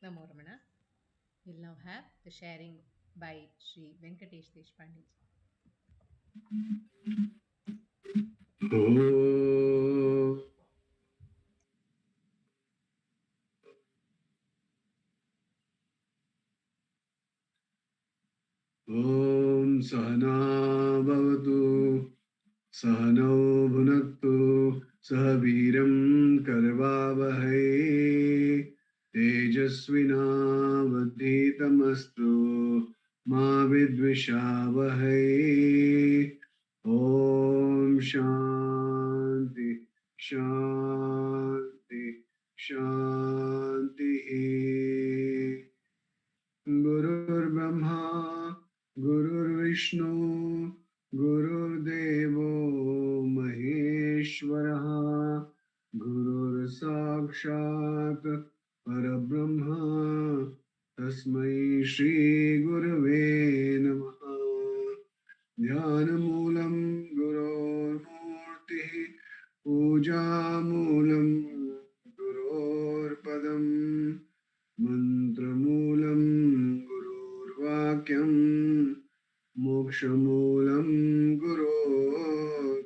Namo Ramana. We'll now have the sharing by Sri Venkatesh Deshpande. Om Sahana Bhavatu Sahano Bhunaktu Sahaviram Karvavahai Tejasvinavadhitamastu Ma Vidvishavahai. Om Shanti Shanti Shanti. Gurur Brahma Gurur Vishnu Gurur Devo Maheshwaraha Gurur Sakshat Parabrahma Tasmai Shri Gurave Namaha. Dhyanamoolam Guror Murti Pujamoolam Guror Padam Mantramulam Gurur Vakyam Mokshamulam Gurur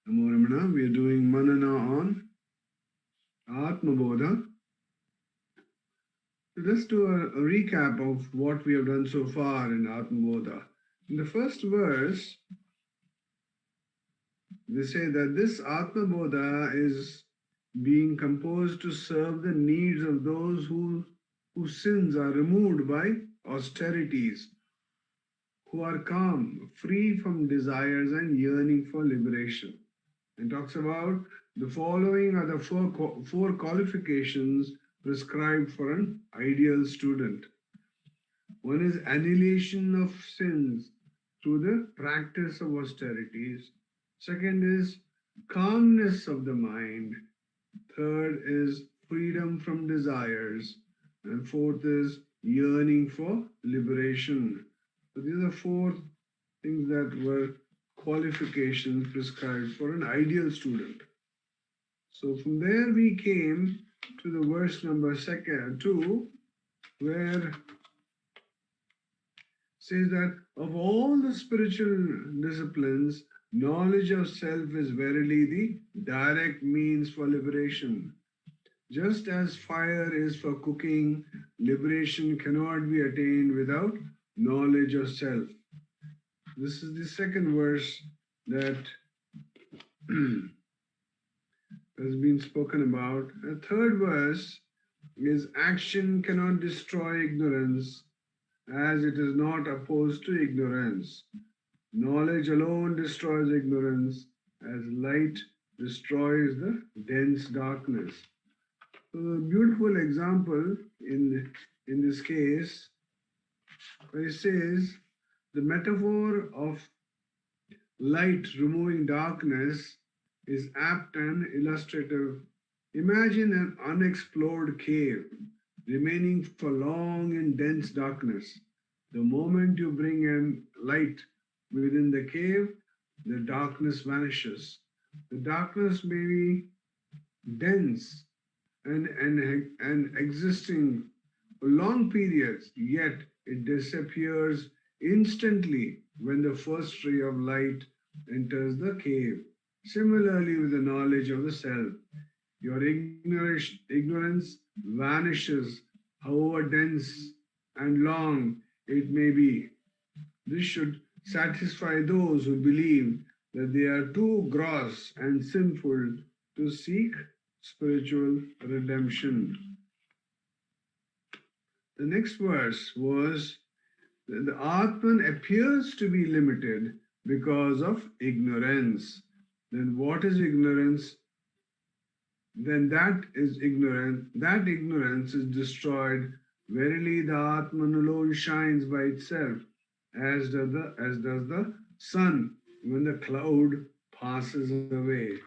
Namo Ramana. We are doing Manana on Atma Bodha. So let's do a recap of what we have done so far in Atma Bodha. In the first verse, they say that this Atma Bodha is being composed to serve the needs of those whose sins are removed by austerities, who are calm, free from desires and yearning for liberation. And talks about the following are the four qualifications prescribed for an ideal student. One is annihilation of sins through the practice of austerities. Second is calmness of the mind. Third is freedom from desires. And fourth is yearning for liberation. So these are four things that were qualifications prescribed for an ideal student. So from there we came to the verse number 2, where it says that of all the spiritual disciplines, knowledge of self is verily the direct means for liberation. Just as fire is for cooking, liberation cannot be attained without knowledge of self. This is the second verse that has been spoken about. The third verse is action cannot destroy ignorance, as it is not opposed to ignorance. Knowledge alone destroys ignorance, as light destroys the dense darkness. So a beautiful example in this case, where it says the metaphor of light removing darkness is apt and illustrative. Imagine an unexplored cave remaining for long in dense darkness. The moment you bring in light within the cave, the darkness vanishes. The darkness may be dense and existing for long periods, yet it disappears instantly when the first ray of light enters the cave. Similarly, with the knowledge of the self, your ignorance vanishes, however dense and long it may be. This should satisfy those who believe that they are too gross and sinful to seek spiritual redemption. The next verse was that the Atman appears to be limited, because of ignorance. Then what is ignorance? Then that is ignorance. That ignorance is destroyed. Verily the Atman alone shines by itself, as does the sun when the cloud passes away.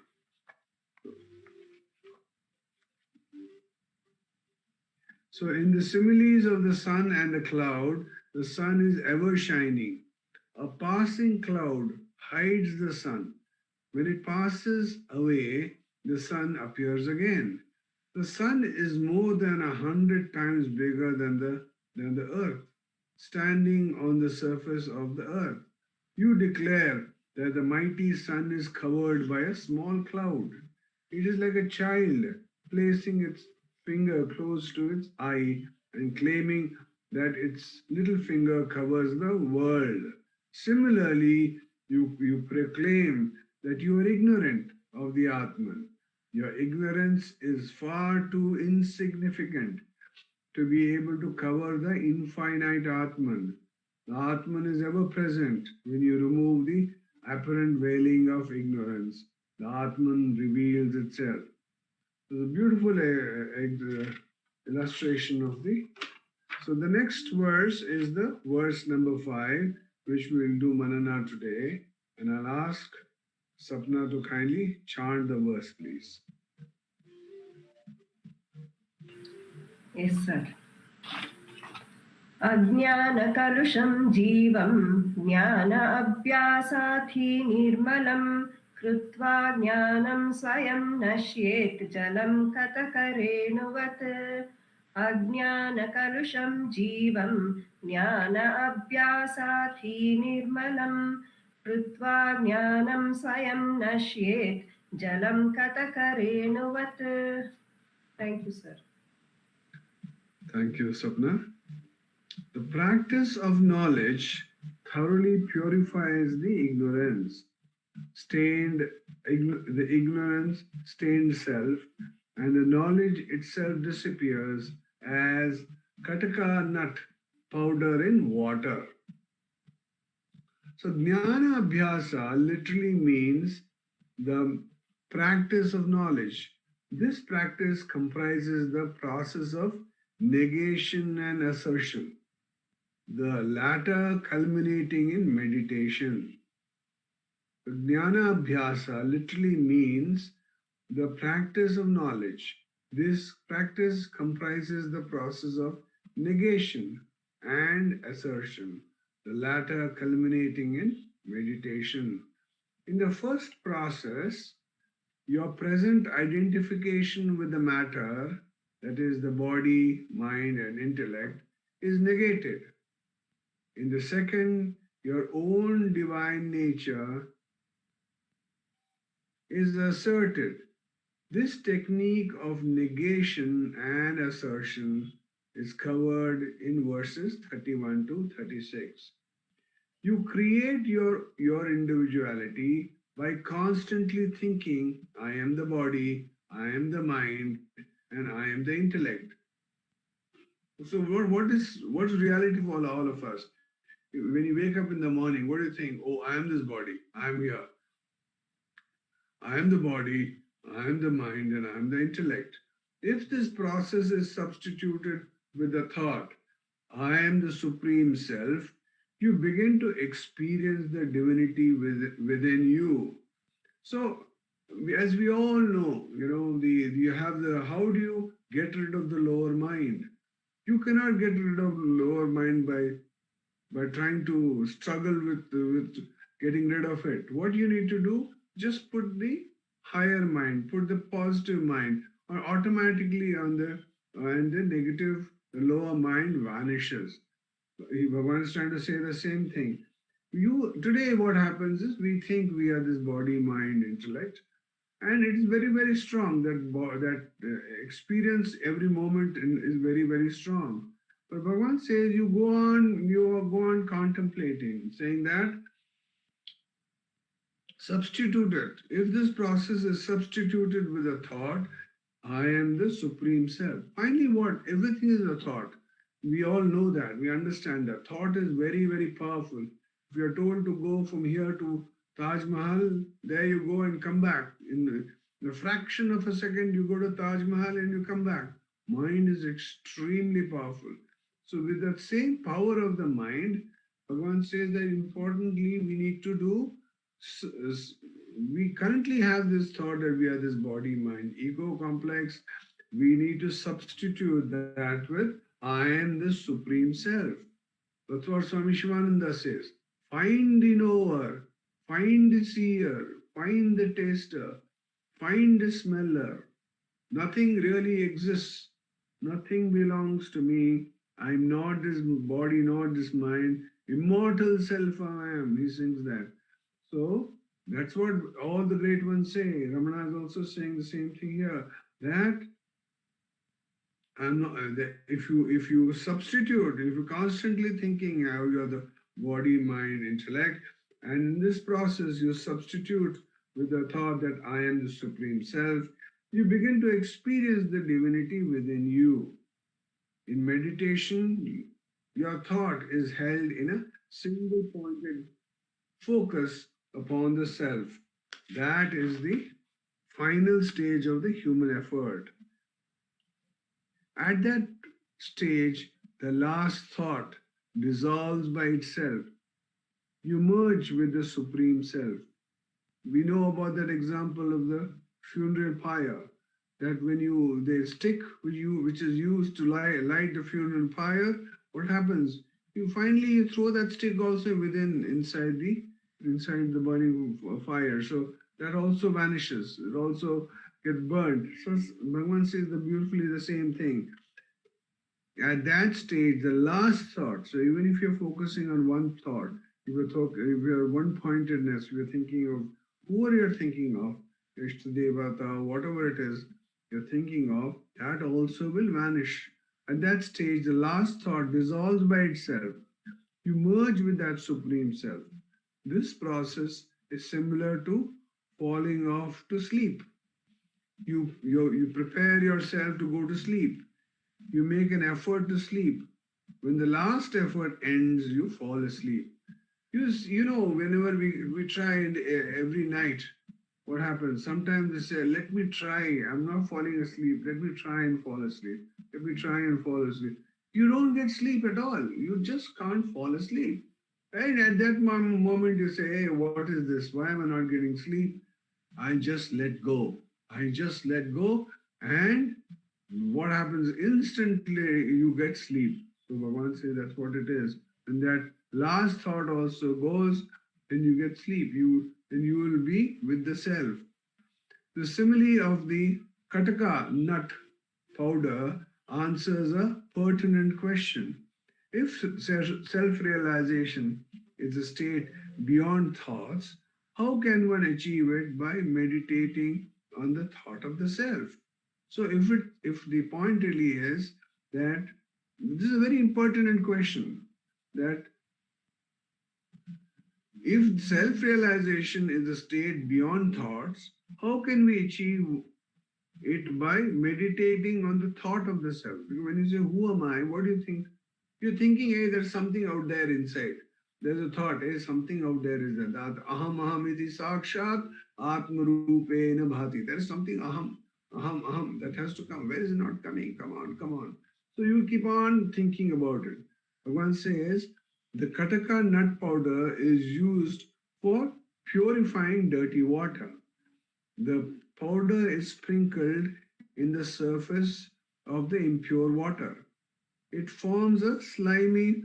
So in the similes of the sun and the cloud, the sun is ever shining. A passing cloud hides the sun. When it passes away, the sun appears again. The sun is more than 100 times bigger than the earth, standing on the surface of the earth. You declare that the mighty sun is covered by a small cloud. It is like a child placing its finger close to its eye and claiming that its little finger covers the world. Similarly, you proclaim that you are ignorant of the Atman. Your ignorance is far too insignificant to be able to cover the infinite Atman. The Atman is ever present when you remove the apparent veiling of ignorance. The Atman reveals itself. It's a beautiful illustration of the. So the next verse is the verse number 5, which we will do Manana today. And I'll ask Sapna to kindly chant the verse, please. Yes, sir. अज्ञानकलुषं जीवं ज्ञान अभ्यासाथि निर्मलं कृत्वा ज्ञानं स्वयं नश्येत् जलं कतकरेणुवत् अज्ञानकलुषं जीवं ज्ञान अभ्यासाथि निर्मलं कृत्वा ज्ञानं स्वयं नश्येत् जलं कतकरेणुवत्. Thank you, sir. Thank you, Sapna. The practice of knowledge thoroughly purifies the ignorance, the ignorance stained self, and the knowledge itself disappears as kataka nut powder in water. So jnana abhyasa literally means the practice of knowledge. This practice comprises the process of negation and assertion, the latter culminating in meditation. Jnana abhyasa literally means the practice of knowledge. This practice comprises the process of negation and assertion, the latter culminating in meditation. In the first process, your present identification with the matter, that is the body, mind, and intellect, is negated. In the second, your own divine nature is asserted. This technique of negation and assertion is covered in verses 31 to 36. You create your individuality by constantly thinking, I am the body, I am the mind, and I am the intellect. So what's reality for all of us? When you wake up in the morning, what do you think? Oh, I am this body, I am here. I am the body, I am the mind, and I am the intellect. If this process is substituted with the thought, I am the Supreme Self, you begin to experience the divinity within you. So, as we all know, how do you get rid of the lower mind? You cannot get rid of the lower mind by trying to struggle with getting rid of it. What you need to do, just put the higher mind, put the positive mind, or automatically the negative, the lower mind vanishes. Bhagavan is trying to say the same thing. Today what happens is we think we are this body, mind, intellect, and it is very, very strong. That experience every moment is very, very strong. But Bhagavan says you go on contemplating, saying that substitute it. If this process is substituted with a thought, I am the Supreme Self. Finally, what? Everything is a thought. We all know that. We understand that. Thought is very, very powerful. If you're told to go from here to Taj Mahal, there you go and come back. In a fraction of a second, you go to Taj Mahal and you come back. Mind is extremely powerful. So with that same power of the mind, Bhagavan says that importantly we need to do, we currently have this thought that we are this body, mind, ego complex. We need to substitute that with I am the Supreme Self. That's what Swami Shivananda says. Find the knower, find the seer, find the taster, find the smeller. Nothing really exists. Nothing belongs to me. I'm not this body, not this mind. Immortal self I am. He sings that. So that's what all the great ones say. Ramana is also saying the same thing here. That I'm not, if you substitute, if you're constantly thinking how you're the body, mind, intellect, and in this process you substitute with the thought that I am the Supreme Self, you begin to experience the divinity within you. In meditation, your thought is held in a single pointed focus upon the self. That is the final stage of the human effort. At that stage, the last thought dissolves by itself. You merge with the Supreme Self. We know about that example of the funeral pyre, that when the stick which is used to light the funeral pyre, what happens? You finally throw that stick also inside the burning fire. So that also vanishes. It also gets burnt. So Bhagavan says beautifully the same thing. At that stage, the last thought, so even if you're focusing on one thought, if you're one-pointedness, if you're thinking of whoever you're thinking of, Ishtadevata, whatever it is you're thinking of, that also will vanish. At that stage, the last thought dissolves by itself. You merge with that Supreme Self. This process is similar to falling off to sleep. You prepare yourself to go to sleep. You make an effort to sleep. When the last effort ends, you fall asleep. You know, whenever we try every night, what happens? Sometimes they say, let me try. I'm not falling asleep. Let me try and fall asleep. Let me try and fall asleep. You don't get sleep at all. You just can't fall asleep. And at that moment you say, hey, what is this? Why am I not getting sleep? I just let go. I just let go. And what happens? Instantly you get sleep. So Bhagavan says that's what it is. And that last thought also goes and you get sleep. And you will be with the self. The simile of the Kataka nut powder answers a pertinent question. If self-realization is a state beyond thoughts, how can one achieve it by meditating on the thought of the self? So if the point really is that this is a very impertinent question, that if self-realization is a state beyond thoughts, how can we achieve it by meditating on the thought of the self? Because when you say, who am I? What do you think? You're thinking, hey, there's something out there inside. There's a thought, hey, something out there is that aham aham iti sakshat atma rupena bhati. There is something aham that has to come. Where is it not coming? Come on. So you keep on thinking about it. Bhagavan says, the Kataka nut powder is used for purifying dirty water. The powder is sprinkled in the surface of the impure water. It forms a slimy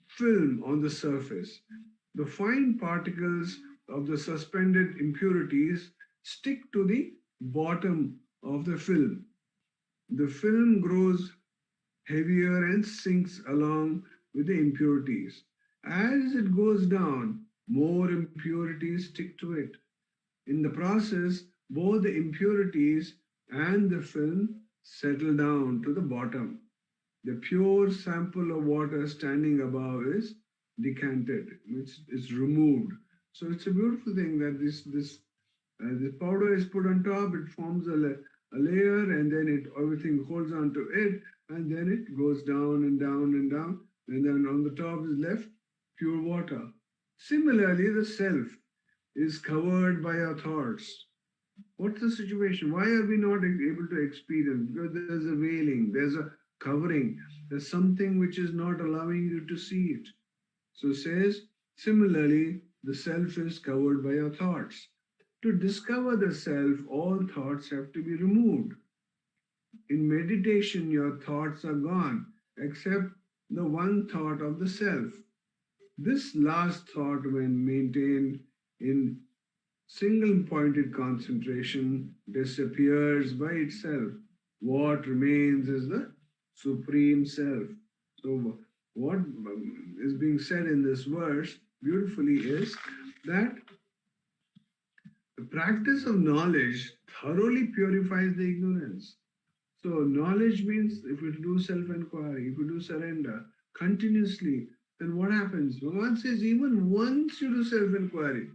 film on the surface. The fine particles of the suspended impurities stick to the bottom of the film. The film grows heavier and sinks along with the impurities. As it goes down, more impurities stick to it. In the process, both the impurities and the film settle down to the bottom. The pure sample of water standing above is decanted, it's removed. So it's a beautiful thing that this powder is put on top, it forms a layer, and then everything holds on to it, and then it goes down and down and down, and then on the top is left pure water. Similarly, the self is covered by our thoughts. What's the situation? Why are we not able to experience? Because there's a veiling, there's a covering, there's something which is not allowing you to see it. So it says, similarly, the self is covered by our thoughts. To discover the self, all thoughts have to be removed. In meditation, your thoughts are gone, except the one thought of the self. This last thought, when maintained in single-pointed concentration, disappears by itself. What remains is the Supreme Self. So what is being said in this verse beautifully is that the practice of knowledge thoroughly purifies the ignorance. So knowledge means if you do self-enquiry, if you do surrender continuously, then what happens? Bhagavan says even once you do self-enquiry,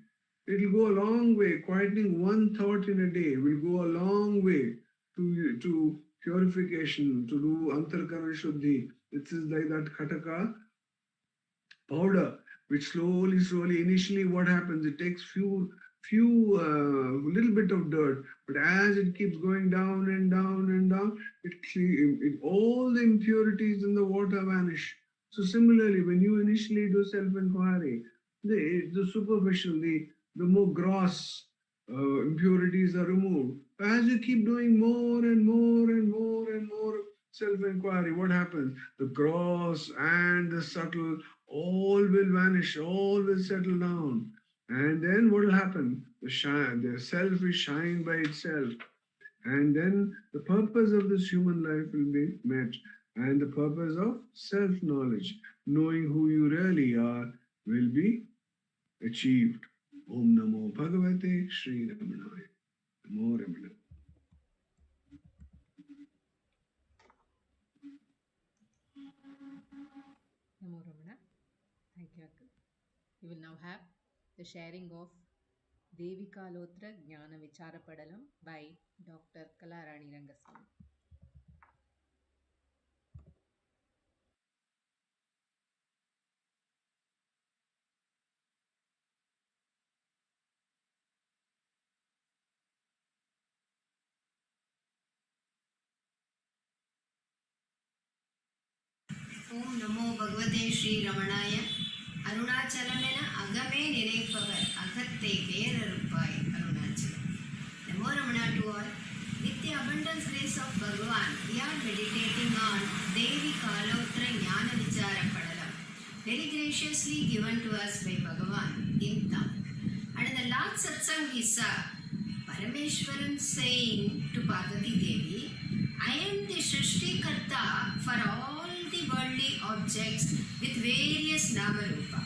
it will go a long way. Quietening one thought in a day will go a long way to purification, to do antarkara shuddhi. It is like that khataka powder, which slowly, initially what happens? It takes little bit of dirt, but as it keeps going down and down and down, all the impurities in the water vanish. So similarly, when you initially do self-enquiry, the superficial, the more gross impurities are removed. As you keep doing more and more and more and more self-enquiry, what happens? The gross and the subtle all will vanish, all will settle down. And then what will happen? The self is shined by itself. And then the purpose of this human life will be met. And the purpose of self-knowledge, knowing who you really are, will be achieved. Om Namo Bhagavate Sri Ramanaya. Namo Ramana. Namo Ramana. Thank you, Uncle. We will now have the sharing of Devikalotra Jnana Vichara by Dr. Kalarani Rengasamy. Om Namo Bhagavate Sri Ramanaya. Arunachalamena agame nireippavar agatte veraruppai Arunachalam. Namo Ramana to all. With the abundant grace of Bhagavan, we are meditating on Devi Kalotra Jnana Vichara Padalam, very graciously given to us by Bhagavan in Tamil. And in the last satsang we saw Parameshwaran saying to Parvati Devi, I am the Shrishtikarta for all the worldly objects with various Namarupa.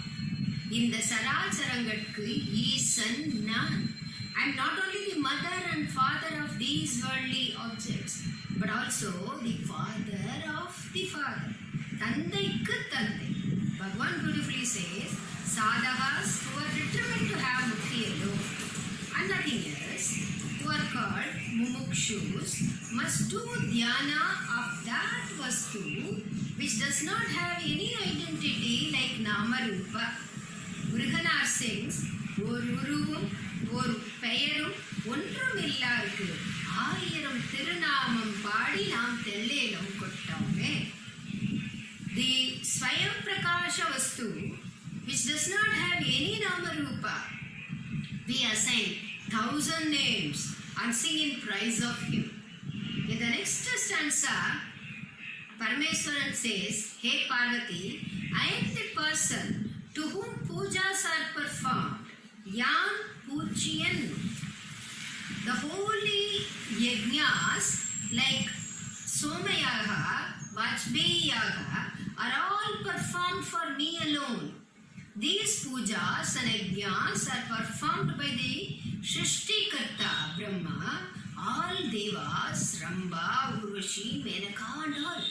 In the Saracharangatku, Isan Nan. I am not only the mother and father of these worldly objects, but also the father of the father. Tandaikku Tandai. Bhagavan beautifully says, Sadhavas who are determined to have mukti alone and nothing else, who are called mumukshus, must do dhyana of that vastu which does not have any identity like Namarupa. Muruganar sings, Or Uruvum, Or Peyarum, Undrumillarku, Ayiram Tirunamam Padi Nam Tellelum Kottame. The Swayam Prakasha Vastu, which does not have any Namarupa, we assign 1,000 names and sing in praise of him. In the next stanza, Parameswaran says, Hey Parvati, I am the person to whom pujas are performed. Yan Pujiyan. The holy yajnas like Somayaga, Vajpayaga are all performed for me alone. These pujas and yajnas are performed by the Shrishtikarta Brahma, all devas, Ramba, Urvashi, Menaka and all.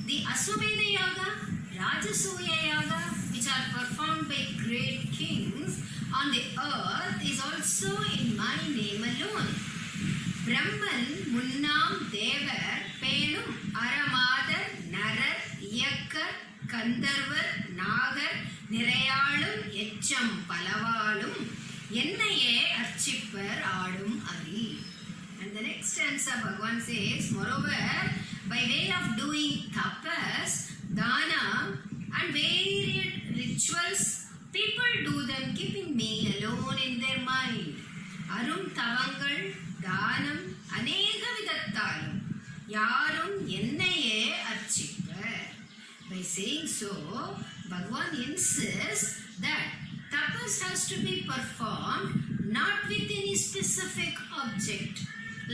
The Aswamedha Yaga, Rajasuya Yaga, which are performed by great kings on the earth, is also in my name alone. Brahman, Munnam, Devar, Penum, Aramadar, Narar, Yakkar, கந்தர்வர் நாகர் நிறையாளும் எச்சம் பலவாளும் என்னையே அர்ச்சிப்பர் ஆடும் அரி. And the next stanza Bhagavan says, moreover, by way of doing tapas, dana and varied rituals, people do them keeping me alone in their mind. அரும் தவங்கள் தானம் அநேக விதத்தாலும் யாரும் என்னையே அர்ச்சிப்பர். By saying so, Bhagavan insists that tapas has to be performed not with any specific object,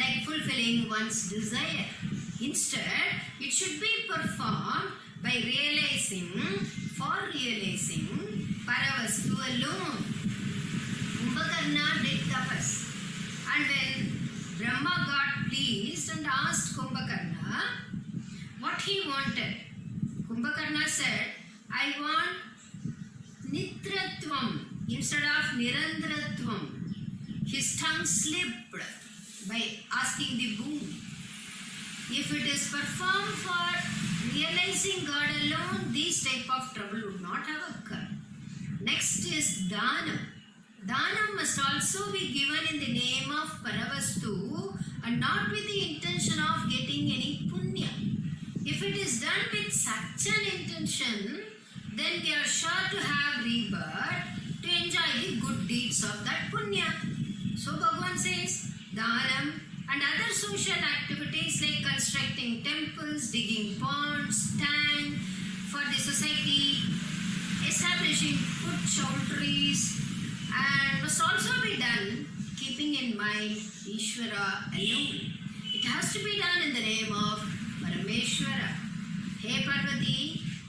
like fulfilling one's desire. Instead, it should be performed by realizing Paravastu alone. Kumbhakarna did tapas, and when Brahma got pleased and asked Kumbhakarna what he wanted, Kumbhakarna said, I want Nitratvam instead of Nirandratvam. His tongue slipped by asking the boon. If it is performed for realizing God alone, this type of trouble would not have occurred. Next is Dhanam. Dhanam must also be given in the name of Paravastu and not with the intention of getting any punya. If it is done with such an intention, then we are sure to have rebirth to enjoy the good deeds of that punya. So Bhagavan says, Dhanam and other social activities like constructing temples, digging ponds, tank for the society, establishing food chowdhuries, and must also be done keeping in mind Ishvara alone. It has to be done in the name of Parameshwara. Hey Parvati,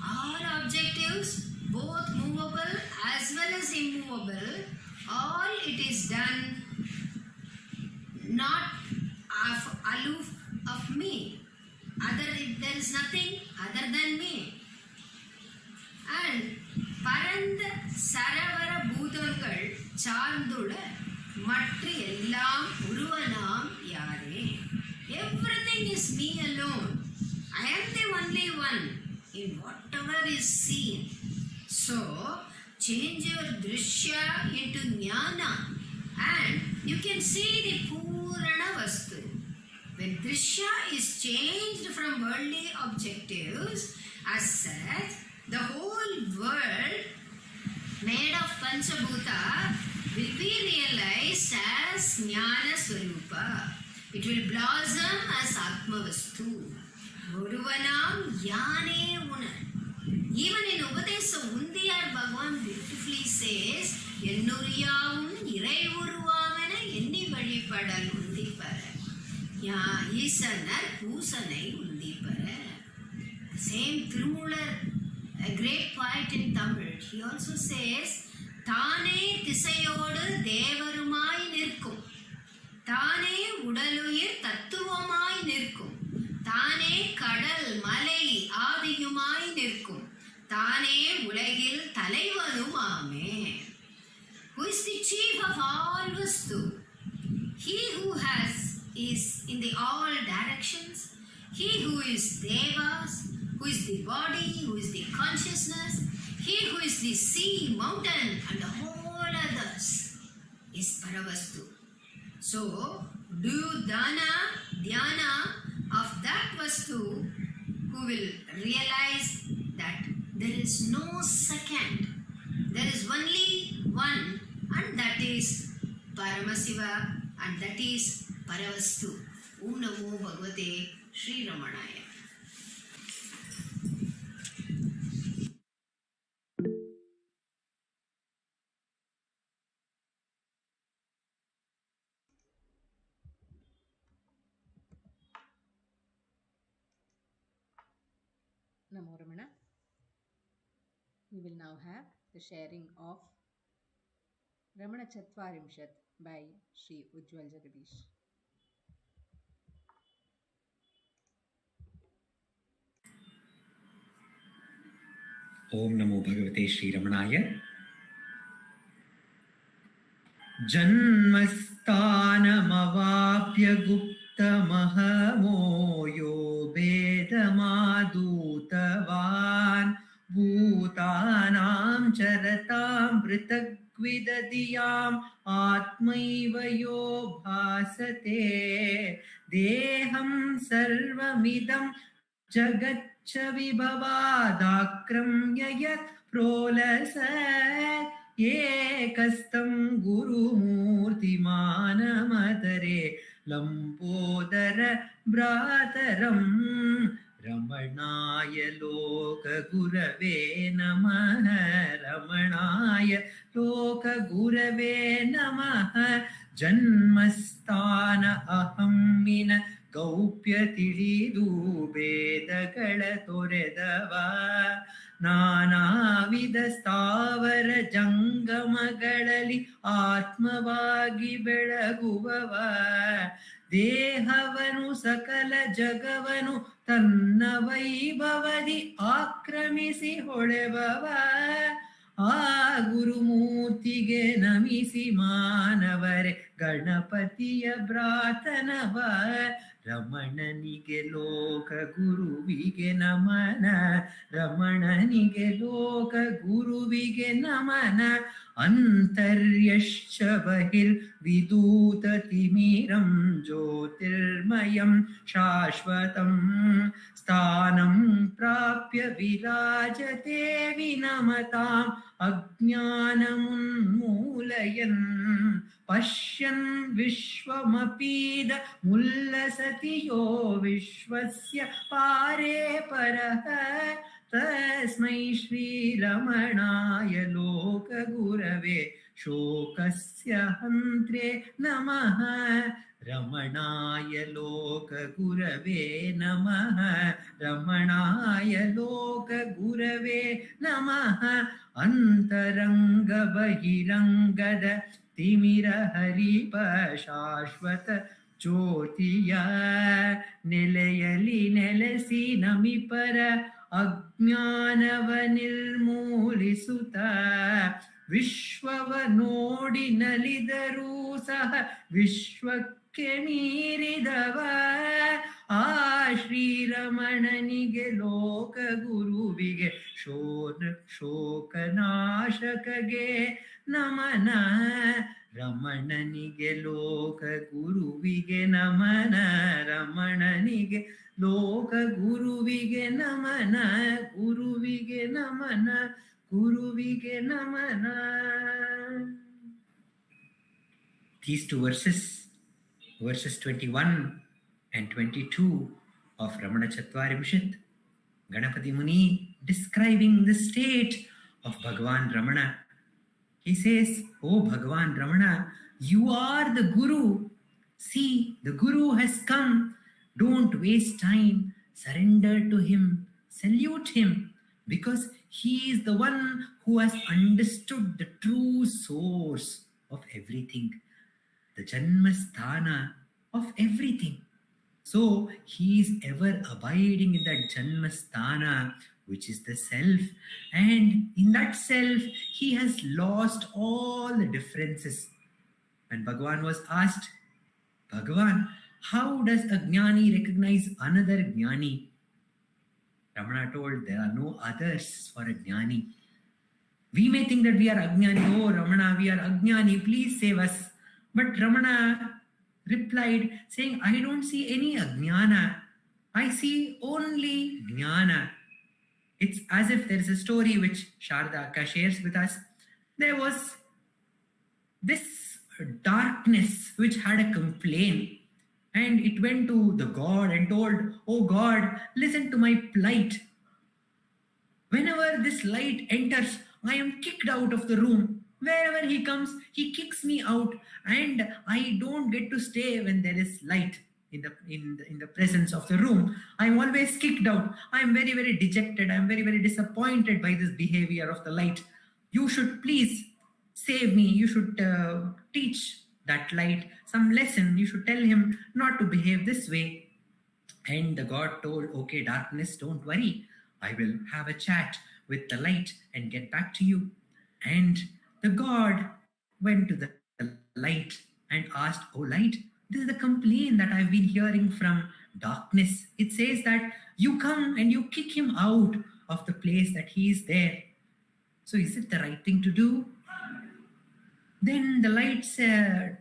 all objectives, both movable as well as immovable, all it is done not aloof of me. There is nothing other than me. And Paranda Saravara Bhudangal Chandula Matri Ellam Uruvanam Yare. Everything is me alone. I am the only one in whatever is seen. So, change your drishya into jnana and you can see the Purana Vastu. When drishya is changed from worldly objectives, as such, the whole world made of Panchabhuta will be realized as Jnana Swarupa. It will blossom as Atma Vastu. Guruvanam Yane Una. Even in Upadesa Undiyar, Bhagavan beautifully says, Ennuriyavum Irai Uruvamena Enni Valipadal Undipara. Ya Isanar Pusanai Undipara. The same Thirumalar, a great poet in Tamil, he also says, Thane Tisayodu Devarumai Nirkum. Thane Udaluyir Tattuvamai Nirkum. Thane Kadal Malai Adiyumai Nirkum. Thane Ulagil Talaivanumame. Who is the chief of all Vastu? He who is in the all directions. He who is Devas, who is the body, who is the consciousness. He who is the sea, mountain and all others is Paravastu. So, do dhyana of that Vastu who will realize that there is no second. There is only one, and that is Paramasiva, and that is Paravastu. Om Namo Bhagavate Sri Ramanaya. Namo Ramana. We will now have the sharing of Ramanacentre by Sri Ujwal Jagadeesh. Om Namo Bhagavate Sri Ramanaya. Janmasthanamavapya gupta mahamoyo bedamaadutavan चरतां पृथग्विदधियाम् आत्मैव यो भासते देहं सर्वमिदं जगच्च विभवादाक्रम्य यत् प्रोलसत् एकस्तं गुरुमूर्तिमानमतरे लम्बोदर भ्रातरम् रमणाय लोकगुरवे नमः रमणाय लोकगुरवे नमः जन्मस्थान अहम्मिन गौप्य ತಿಳಿದು ಭೇದಗಳ ತೊರೆದವ ನಾನಾವಿಧ ಸ್ಥಾವರ ಜಂಗಮಗಳಲ್ಲಿ ಆತ್ಮವಾಗಿ ಬೆಳಗುವವ ದೇಹವನು ಸಕಲ ಜಗವನು ತನ್ನ ವೈಭವದಿ ಆಕ್ರಮಿಸಿ ಹೊಳೆಬವ ಆ ಗುರುಮೂರ್ತಿಗೆ ನಮಿಸಿ ಮಾನವರೇ ಗಣಪತಿಯ ಭ್ರಾತನವ ರಮಣನಿಗೆ ಲೋಕ ಗುರುವಿಗೆ ನಮನ ರಮಣನಿಗೆ ಲೋಕ ಗುರುವಿಗೆ ನಮನ ಅಂತರ್ಯಶ್ಚ ಬಹಿರ್ವಿದೂತ ತಿಮಿರಂ ಜ್ಯೋತಿರ್ಮಯಂ ಶಾಶ್ವತಂ ಸ್ಥಾನಂ ಪ್ರಾಪ್ಯ ವಿರಾಜತೆ ವಿನಮತಾಂ ಅಜ್ಞಾನಮುನ್ಮೂಲಯನ್ ಪಶ್ಯನ್ ವಿಶ್ವಮಪೀದ ಮುಲ್ಲಸತಿ ಯೋ ವಿಶ್ವಸ್ಯ ಪಾರೇ ಪರಃ ತಸ್ಮೈ ಶ್ರೀರಮಣಾಯ ಲೋಕಗುರವೇ ಶೋಕಸ್ಯ ಹಂತ್ರೆ ನಮಃ ರಮಣಾಯ ಲೋಕಗುರವೇ ನಮಃ ರಮಣಾಯ ಲೋಕಗುರವೇ ನಮಃ ಅಂತರಂಗ ಬಹಿರಂಗದ ತಿಮಿರ ಹರಿಪ ಶಾಶ್ವತ ಜ್ಯೋತಿಯ ನೆಲೆಯಲಿ ನೆಲೆಸಿ ನಮಿಪರ ಅಜ್ಞಾನವ ನಿರ್ಮೂಲಿಸುತ್ತ ವಿಶ್ವವ ನೋಡಿ ನಲಿದರೂ ಸಹ ವಿಶ್ವಕ್ಕೆ ಮೀರಿದವ ಆ ಶ್ರೀರಮಣನಿಗೆ ಲೋಕ ಗುರುವಿಗೆ ಶೋಕನಾಶಕಗೆ ನಮನ ರಮಣನಿಗೆ ಲೋಕ ಗುರುವಿಗೆ ನಮನ ರಮಣನಿಗೆ ಲೋಕ ಗುರುವಿಗೆ ನಮನ ಗುರುವಿಗೆ ನಮನ ಗುರುವಿಗೆ ನಮನ. These two verses 21 and 22 of Ramanacentre Vimshat, Ganapati Muni describing the state of Bhagavan Ramana. He says, "Oh Bhagavan Ramana, you are the Guru. See, the Guru has come. Don't waste time. Surrender to him. Salute him. Because he is the one who has understood the true source of everything, the Janmasthana of everything. So he is ever abiding in that Janmasthana, which is the self. And in that self, he has lost all the differences." When Bhagavan was asked, "Bhagavan, how does a Jnani recognize another Jnani?" Ramana told, there are no others for a Jnani. We may think that we are Ajnani. Oh Ramana, we are Ajnani, please save us. But Ramana replied saying, I don't see any Ajnana. I see only Jnana. It's as if there is a story which Sarada Akka shares with us. There was this darkness which had a complaint. And it went to the God and told, "Oh God, listen to my plight. Whenever this light enters, I am kicked out of the room. Wherever he comes, he kicks me out, and I don't get to stay when there is light in the presence of the room. I am always kicked out. I am very, very dejected. I am very, very disappointed by this behavior of the light. You should please save me. You should teach that light some lesson. You should tell him not to behave this way." And the God told, "Okay, darkness, don't worry. I will have a chat with the light and get back to you." And the God went to the light and asked, "Oh light, this is the complaint that I've been hearing from darkness. It says that you come and you kick him out of the place that he is there. So is it the right thing to do? Then the lights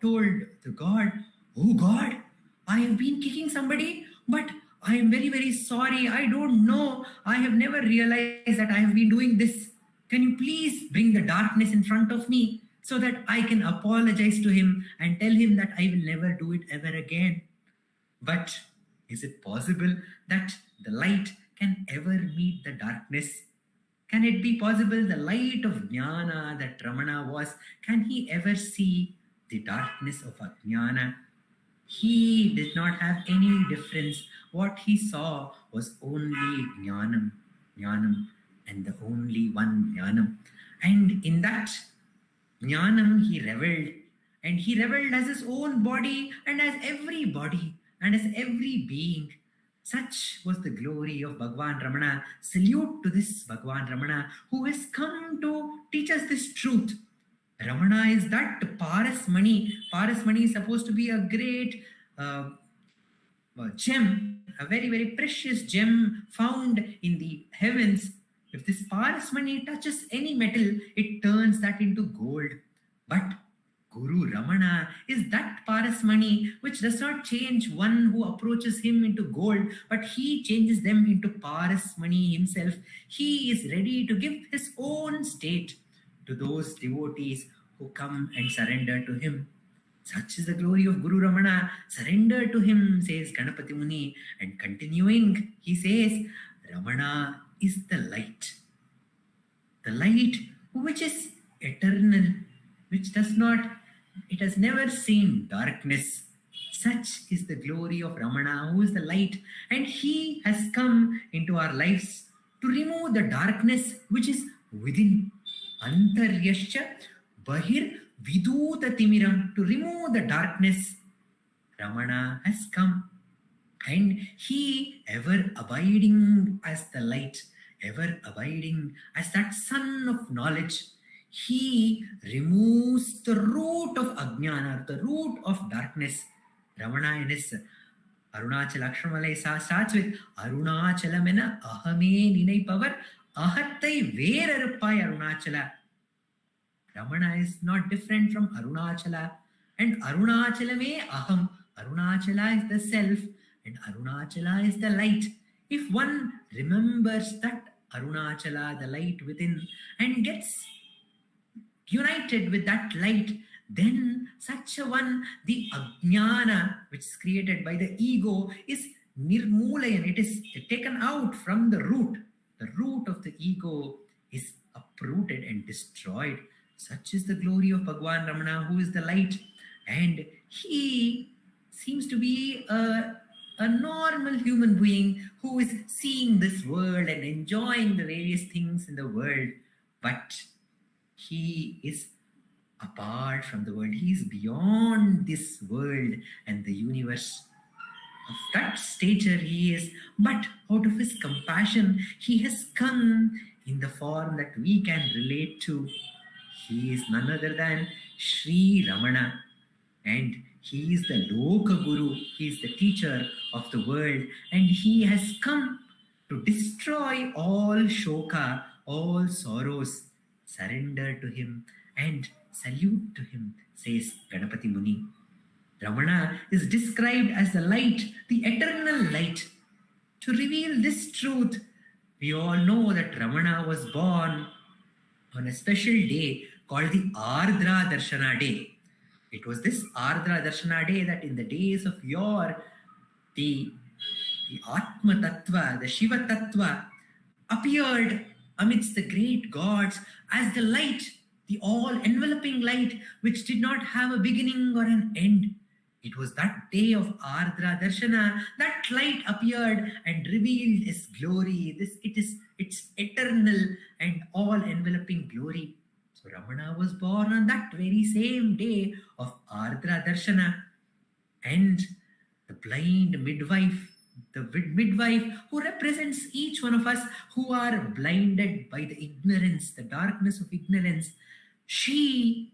told the God, "Oh God, I have been kicking somebody, but I am very, very sorry. I don't know. I have never realized that I have been doing this. Can you please bring the darkness in front of me so that I can apologize to him and tell him that I will never do it ever again?" But is it possible that the light can ever meet the darkness? Can it be possible the light of jnana that Ramana was, can he ever see the darkness of ajnana? He did not have any difference. What he saw was only jnanam, jnanam, and the only one jnanam. And in that jnanam he reveled. And he reveled as his own body and as every body and as every being. Such was the glory of Bhagwan Ramana. Salute to this Bhagwan Ramana who has come to teach us this truth. Ramana is that Parasmani. Parasmani is supposed to be a great gem, a very, very precious gem found in the heavens. If this Parasmani touches any metal, it turns that into gold. But Guru Ramana is that Parasmani which does not change one who approaches him into gold, but he changes them into Parasmani himself. He is ready to give his own state to those devotees who come and surrender to him. Such is the glory of Guru Ramana. Surrender to him, says Ganapati Muni. And continuing, he says, Ramana is the light which is eternal, which does not, it has never seen darkness. Such is the glory of Ramana, who is the light, and he has come into our lives to remove the darkness which is within. Antaryascha Bahir Viduta Timiram, to remove the darkness. Ramana has come, and he, ever abiding as the light, ever abiding as that sun of knowledge, he removes the root of ajnana, the root of darkness. Ramana in his Arunachala Aksharamanamalai starts with Arunachalamena ahame ninai power ahattai verarpai Arunachala. Ramana is not different from Arunachala, and Arunachalame aham. Arunachala is the self, and Arunachala is the light. If one remembers that Arunachala, the light within, and gets united with that light, then such a one, the ajnana which is created by the ego, is nirmulayan. It is taken out from the root. The root of the ego is uprooted and destroyed. Such is the glory of Bhagwan Ramana, who is the light. And he seems to be a normal human being who is seeing this world and enjoying the various things in the world. But he is apart from the world. He is beyond this world and the universe. Of that stature he is, but out of his compassion, he has come in the form that we can relate to. He is none other than Sri Ramana, and he is the Loka Guru. He is the teacher of the world, and he has come to destroy all shoka, all sorrows. Surrender to him and salute to him, says Ganapati Muni. Ramana is described as the light, the eternal light. To reveal this truth, we all know that Ramana was born on a special day called the Ardra Darshana Day. It was this Ardra Darshana Day that in the days of yore, the Atma Tattva, the Shiva Tattva, appeared amidst the great gods as the light, the all-enveloping light, which did not have a beginning or an end. It was that day of Ardra Darshana that light appeared and revealed its glory. It's eternal and all-enveloping glory. So Ramana was born on that very same day of Ardra Darshana. And the blind midwife, the midwife who represents each one of us who are blinded by the ignorance, the darkness of ignorance, she,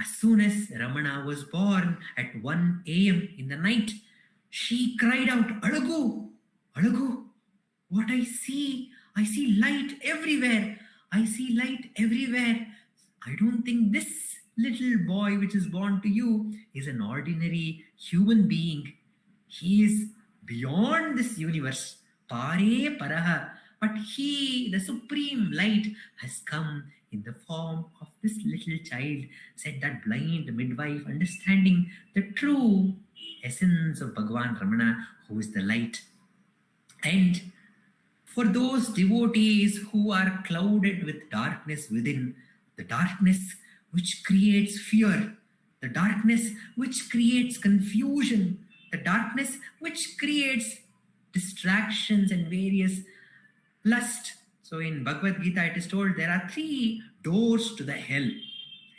as soon as Ramana was born at 1 a.m. in the night, she cried out, Alagu, Alagu, what I see light everywhere. I see light everywhere. I don't think this little boy which is born to you is an ordinary human being. He is beyond this universe. Pare Paraha. But he, the supreme light, has come in the form of this little child, said that blind midwife, understanding the true essence of Bhagavan Ramana, who is the light. And for those devotees who are clouded with darkness within, the darkness which creates fear, the darkness which creates confusion, the darkness which creates distractions and various lust. So in Bhagavad Gita it is told there are 3 doors to the hell.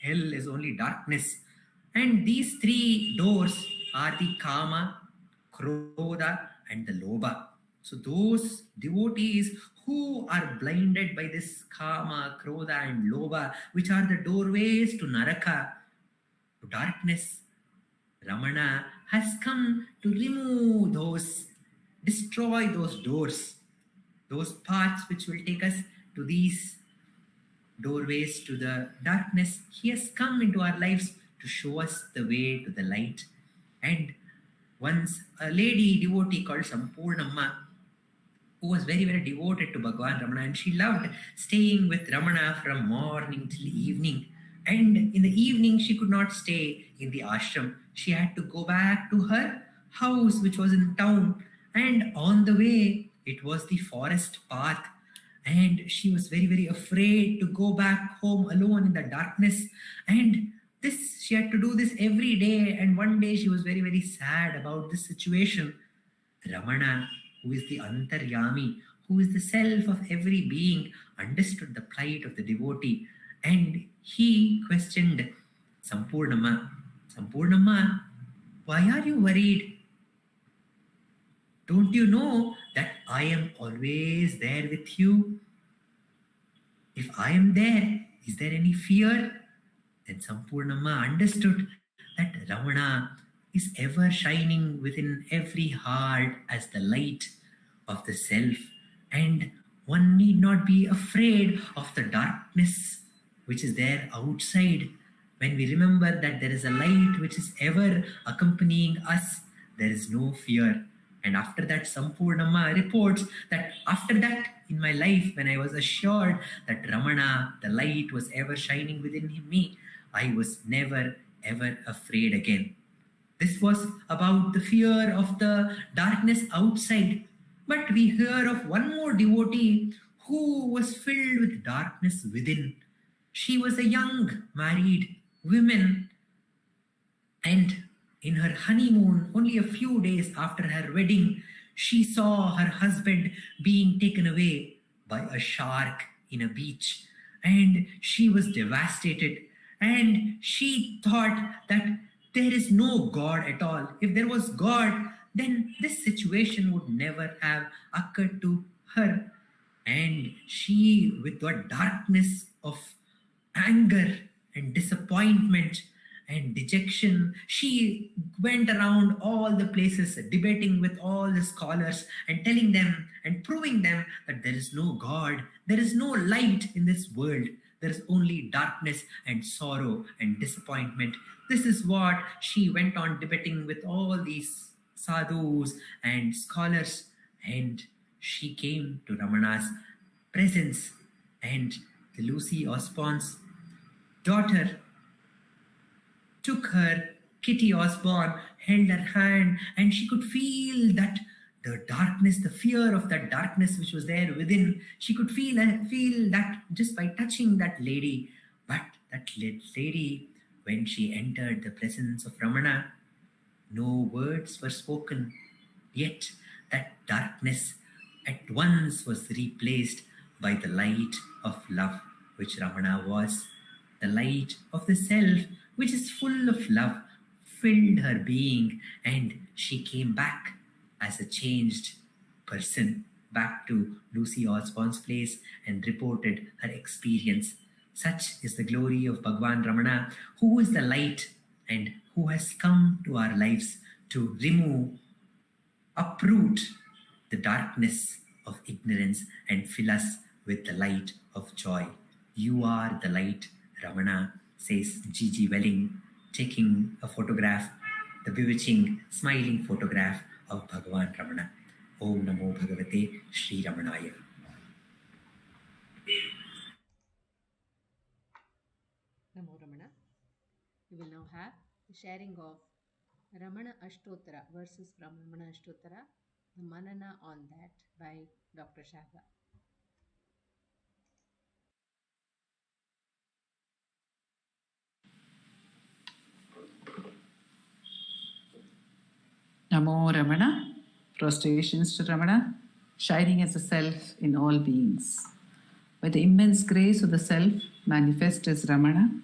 Hell is only darkness. And these 3 doors are the Kama, Krodha and the Lobha. So those devotees who are blinded by this Kama, Krodha and Lobha, which are the doorways to Naraka, to darkness, Ramana has come to remove those, destroy those doors, those paths which will take us to these doorways to the darkness. He has come into our lives to show us the way to the light. And once a lady devotee called Sampurnamma, who was very, very devoted to Bhagavan Ramana, and she loved staying with Ramana from morning till evening. And in the evening, she could not stay in the ashram. She had to go back to her house, which was in town. And on the way, it was the forest path. And she was very, very afraid to go back home alone in the darkness. And she had to do this every day. And one day she was very, very sad about this situation. Ramana, who is the Antaryami, who is the self of every being, understood the plight of the devotee. And he questioned Sampurnamma, Sampurnamma, why are you worried? Don't you know that I am always there with you? If I am there, is there any fear? Then Sampurnamma understood that Ramana is ever shining within every heart as the light of the self, and one need not be afraid of the darkness which is there outside. When we remember that there is a light which is ever accompanying us, there is no fear. And after that, Sampurnamma reports that after that, in my life, when I was assured that Ramana, the light, was ever shining within me, I was never ever afraid again. This was about the fear of the darkness outside. But we hear of one more devotee who was filled with darkness within. She was a young married woman, and in her honeymoon, only a few days after her wedding, she saw her husband being taken away by a shark in a beach, and she was devastated, and she thought that there is no God at all. If there was God, then this situation would never have occurred to her. And she, with the darkness of anger and disappointment and dejection, she went around all the places debating with all the scholars and telling them and proving them that there is no God, there is no light in this world, there is only darkness and sorrow and disappointment. This is what she went on debating with all these sadhus and scholars, and she came to Ramana's presence, and the Lucy Osborne's daughter took her, Kitty Osborne, held her hand, and she could feel that the darkness, the fear of that darkness which was there within. She could feel that just by touching that lady. But that lady, when she entered the presence of Ramana, no words were spoken. Yet that darkness at once was replaced by the light of love, which Ramana was. The light of the self, which is full of love, filled her being, and she came back as a changed person back to Lucy Osborne's place and reported her experience. Such is the glory of Bhagavan Ramana, who is the light and who has come to our lives to remove, uproot the darkness of ignorance and fill us with the light of joy. You are the light, Ramana, says G.G. Welling, taking a photograph, the bewitching, smiling photograph of Bhagavan Ramana. Om Namo Bhagavate Sri Ramanaya. Namo Ramana. We will now have the sharing of Ramana Ashtottara verses from Ramana Ashtottara, the Manana on that by Dr. Shava. Namo Ramana, prostrations to Ramana, shining as the self in all beings. By the immense grace of the self manifest as Ramana,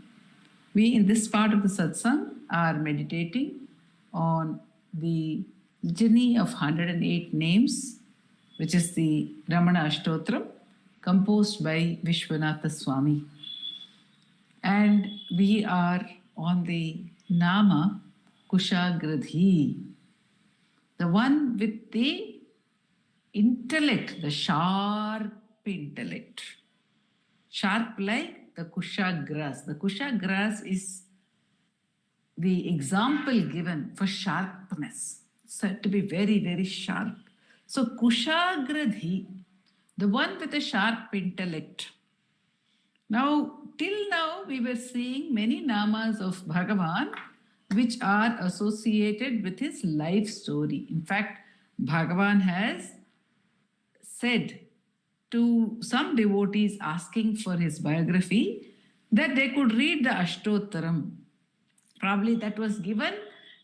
we in this part of the satsang are meditating on the litany of 108 names, which is the Ramana Ashtottara, composed by Vishwanatha Swami. And we are on the Nama Kushagradhi, the one with the intellect, the sharp intellect. Sharp like the Kushagras. The Kushagras is the example given for sharpness. It's said to be very, very sharp. So Kushagradhi, the one with a sharp intellect. Now, till now, we were seeing many namas of Bhagavan which are associated with his life story. In fact, Bhagavan has said to some devotees asking for his biography that they could read the Ashtottaram. Probably that was given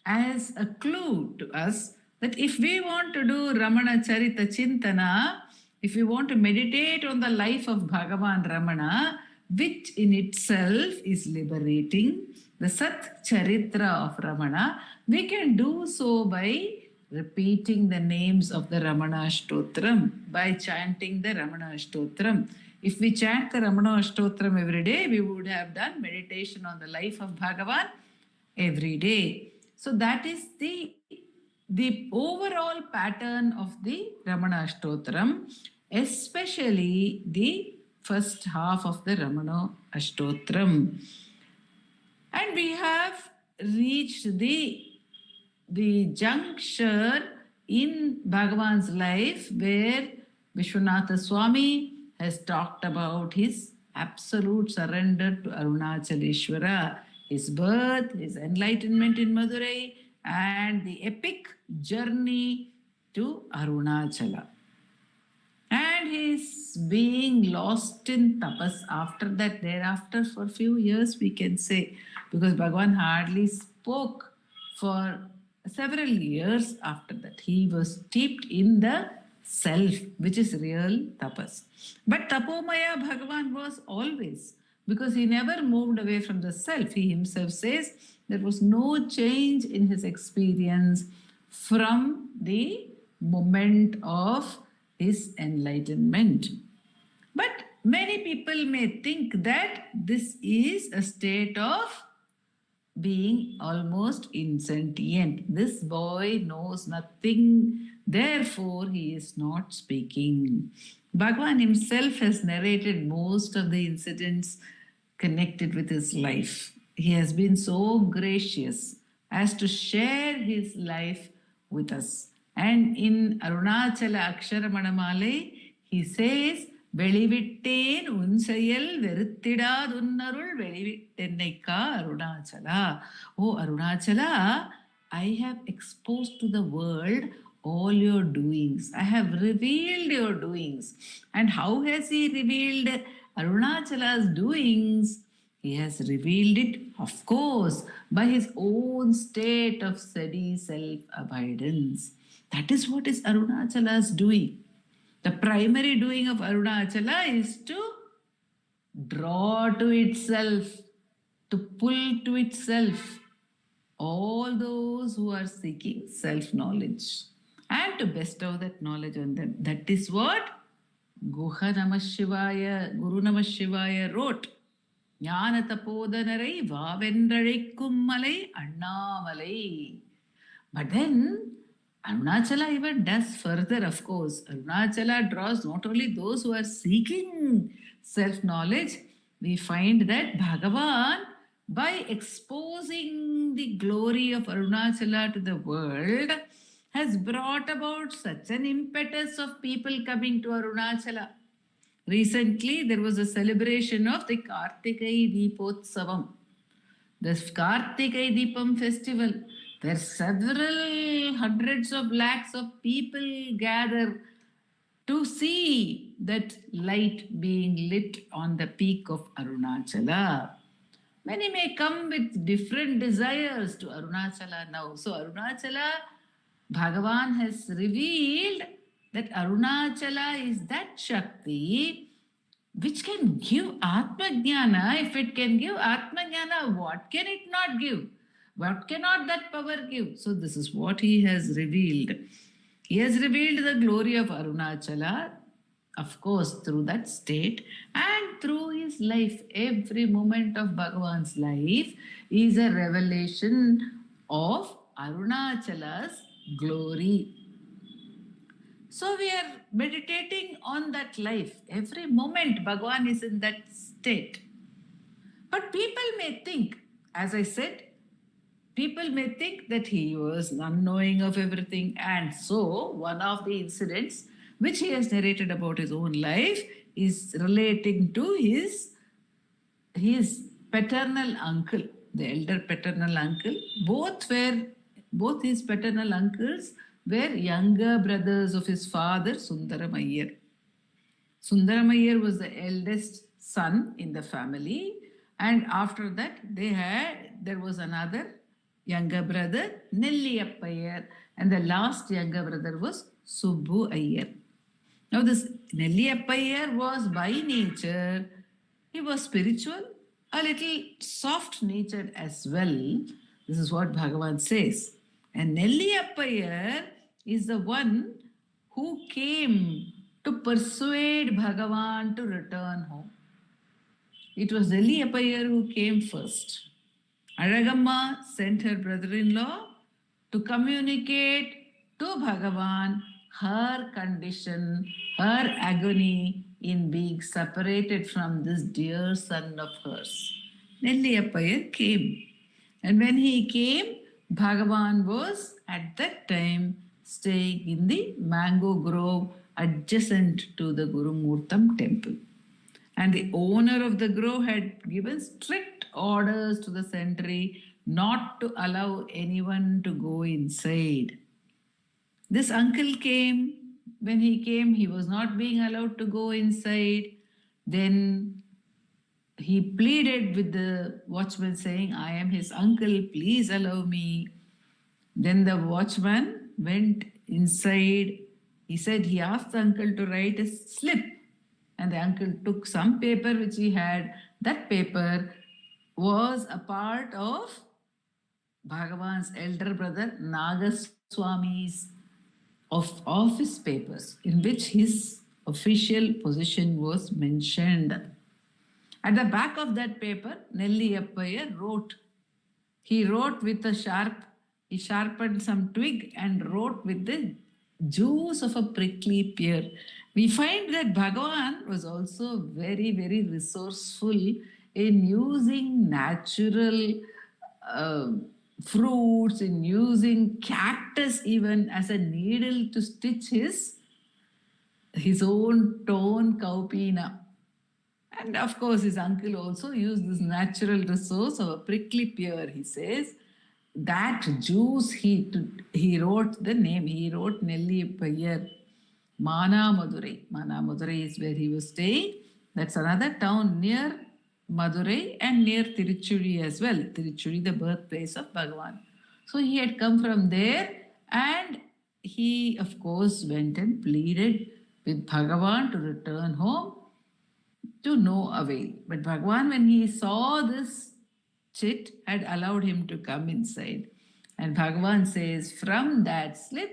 as a clue to us that if we want to do Ramanacharita Chintana, if we want to meditate on the life of Bhagavan Ramana, which in itself is liberating, the Sat Charitra of Ramana, we can do so by repeating the names of the Ramana Ashtotram, by chanting the Ramana Ashtotram. If we chant the Ramana Ashtotram every day, we would have done meditation on the life of Bhagavan every day. So that is the overall pattern of the Ramana Ashtotram, especially the first half of the Ramana Ashtotram. And we have reached the juncture in Bhagavan's life where Vishwanatha Swami has talked about his absolute surrender to Arunachaleshwara, his birth, his enlightenment in Madurai, and the epic journey to Arunachala. And his being lost in tapas after that, thereafter for a few years, we can say, because Bhagavan hardly spoke for several years after that. He was steeped in the self, which is real tapas. But Tapomaya Bhagavan was always, because he never moved away from the self. He himself says there was no change in his experience from the moment of his enlightenment. But many people may think that this is a state of being almost insentient. This boy knows nothing, therefore he is not speaking. Bhagavan himself has narrated most of the incidents connected with his life. He has been so gracious as to share his life with us. And in Arunachala Aksharamanamalai, he says, Velivitten unsayal veruttidadunarul velivittennaikka Arunachala. Oh Arunachala, I have exposed to the world all your doings. I have revealed your doings. And how has he revealed Arunachala's doings? He has revealed it, of course, by his own state of steady self-abidance. That is what is Arunachala's doing. The primary doing of Arunachala is to draw to itself, to pull to itself all those who are seeking self-knowledge and to bestow that knowledge on them. That is what Guru Namah Shivaya wrote. Jnana tapodanarai vavendrazhaikkum malai annamalai. But then Arunachala even does further, of course. Arunachala draws not only those who are seeking self-knowledge, we find that Bhagavan, by exposing the glory of Arunachala to the world, has brought about such an impetus of people coming to Arunachala. Recently, there was a celebration of the Kartikai Deepotsavam, the Kartikai Deepam festival, where several hundreds of lakhs of people gather to see that light being lit on the peak of Arunachala. Many may come with different desires to Arunachala now. So Arunachala, Bhagavan has revealed that Arunachala is that Shakti which can give Atma Jnana. If it can give Atma Jnana, what can it not give? What cannot that power give? So this is what he has revealed. He has revealed the glory of Arunachala, of course, through that state and through his life. Every moment of Bhagavan's life is a revelation of Arunachala's glory. So we are meditating on that life. Every moment Bhagavan is in that state. But people may think, as I said, people may think that he was unknowing of everything. And so one of the incidents which he has narrated about his own life is relating to his paternal uncle, the elder paternal uncle. Both his paternal uncles were younger brothers of his father, Sundaram Iyer. Sundaram Iyer was the eldest son in the family, and after that there was another younger brother, Nelliyappa Iyer, and the last younger brother was Subbu Iyer. Now this Nelliyappa Iyer was by nature, he was spiritual, a little soft-natured as well. This is what Bhagavan says. And Nelliyappa Iyer is the one who came to persuade Bhagavan to return home. It was Nelliyappa Iyer who came first. Aragamma sent her brother-in-law to communicate to Bhagavan her condition, her agony in being separated from this dear son of hers. Nelliyappa Iyer came. And when he came, Bhagavan was at that time staying in the mango grove adjacent to the Gurumurtam temple. And the owner of the grove had given strict orders to the sentry not to allow anyone to go inside. This uncle came. When he came, he was not being allowed to go inside. Then he pleaded with the watchman saying, I am his uncle, please allow me. Then the watchman went inside. He said he asked the uncle to write a slip. And the uncle took some paper which he had. That paper was a part of Bhagavan's elder brother Nagaswami's office papers, in which his official position was mentioned. At the back of that paper, Nelliyappa Iyer wrote. He wrote with he sharpened some twig and wrote with the juice of a prickly pear. We find that Bhagavan was also very, very resourceful in using natural fruits, in using cactus even as a needle to stitch his own torn cowpina. And of course, his uncle also used this natural resource of a prickly pear, he says. That juice, he wrote the name, he wrote Nelliyappa Iyer, Madurai. Madurai is where he was staying. That's another town near Madurai and near Tiruchuri as well. Tiruchuri, the birthplace of Bhagavan. So he had come from there, and he, of course, went and pleaded with Bhagavan to return home, to no avail. But Bhagavan, when he saw this chit, had allowed him to come inside. And Bhagavan says, from that slip,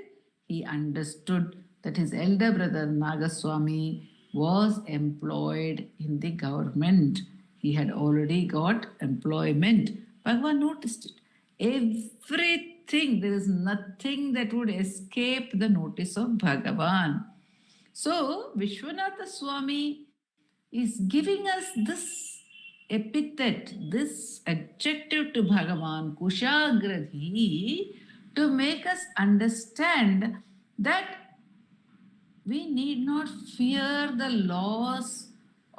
he understood that his elder brother Nagaswami was employed in the government. He had already got employment. Bhagavan noticed it. Everything, there is nothing that would escape the notice of Bhagavan. So, Vishwanatha Swami is giving us this epithet, this adjective to Bhagavan, Kushagradhi, to make us understand that we need not fear the loss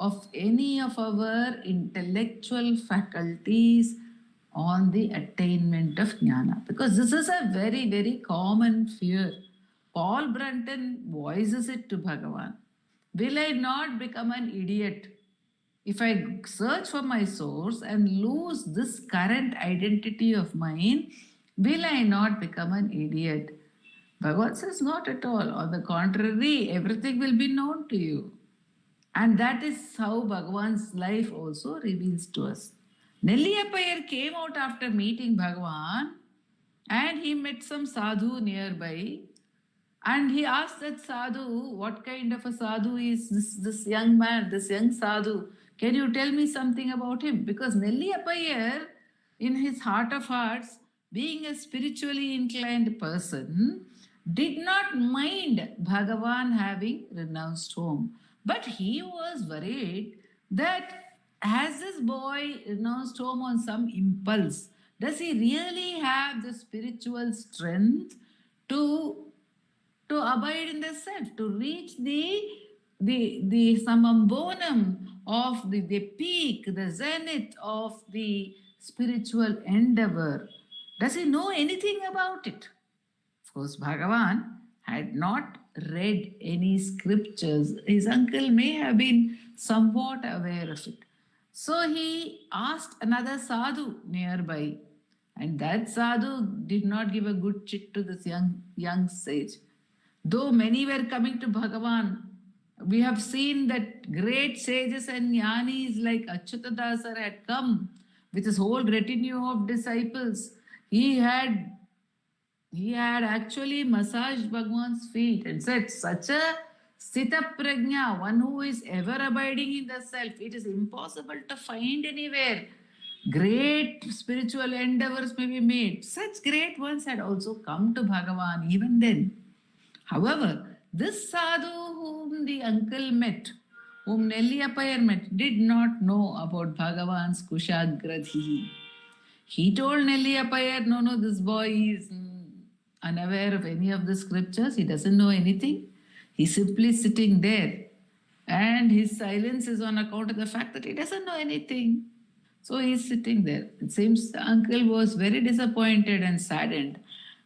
of any of our intellectual faculties on the attainment of jnana. Because this is a very, very common fear. Paul Brunton voices it to Bhagavan. Will I not become an idiot if I search for my source and lose this current identity of mine? Will I not become an idiot? Bhagavan says, not at all. On the contrary, everything will be known to you. And that is how Bhagavan's life also reveals to us. Nelliyapayar came out after meeting Bhagavan and he met some sadhu nearby. And he asked that sadhu, what kind of a sadhu is this young man, this young sadhu? Can you tell me something about him? Because Nelliyapayar, in his heart of hearts, being a spiritually inclined person, did not mind Bhagavan having renounced home. But he was worried that has this boy renounced home on some impulse? Does he really have the spiritual strength to abide in the self, to reach the samambonam of the peak, the zenith of the spiritual endeavor? Does he know anything about it? Of course, Bhagavan had not read any scriptures. His uncle may have been somewhat aware of it. So he asked another sadhu nearby, and that sadhu did not give a good chit to this young sage. Though many were coming to Bhagavan, we have seen that great sages and jnanis like Achyutadasa had come with his whole retinue of disciples. He had actually massaged Bhagavan's feet and said, such a Sthita Prajna, one who is ever abiding in the self, it is impossible to find anywhere. Great spiritual endeavors may be made. Such great ones had also come to Bhagavan even then. However, this sadhu whom the uncle met, whom Nelliyapayar met, did not know about Bhagavan's Kushagradhi. He told Nelliyapayar, no, this boy is unaware of any of the scriptures. He doesn't know anything. He's simply sitting there. And his silence is on account of the fact that he doesn't know anything. So he's sitting there. It seems the uncle was very disappointed and saddened.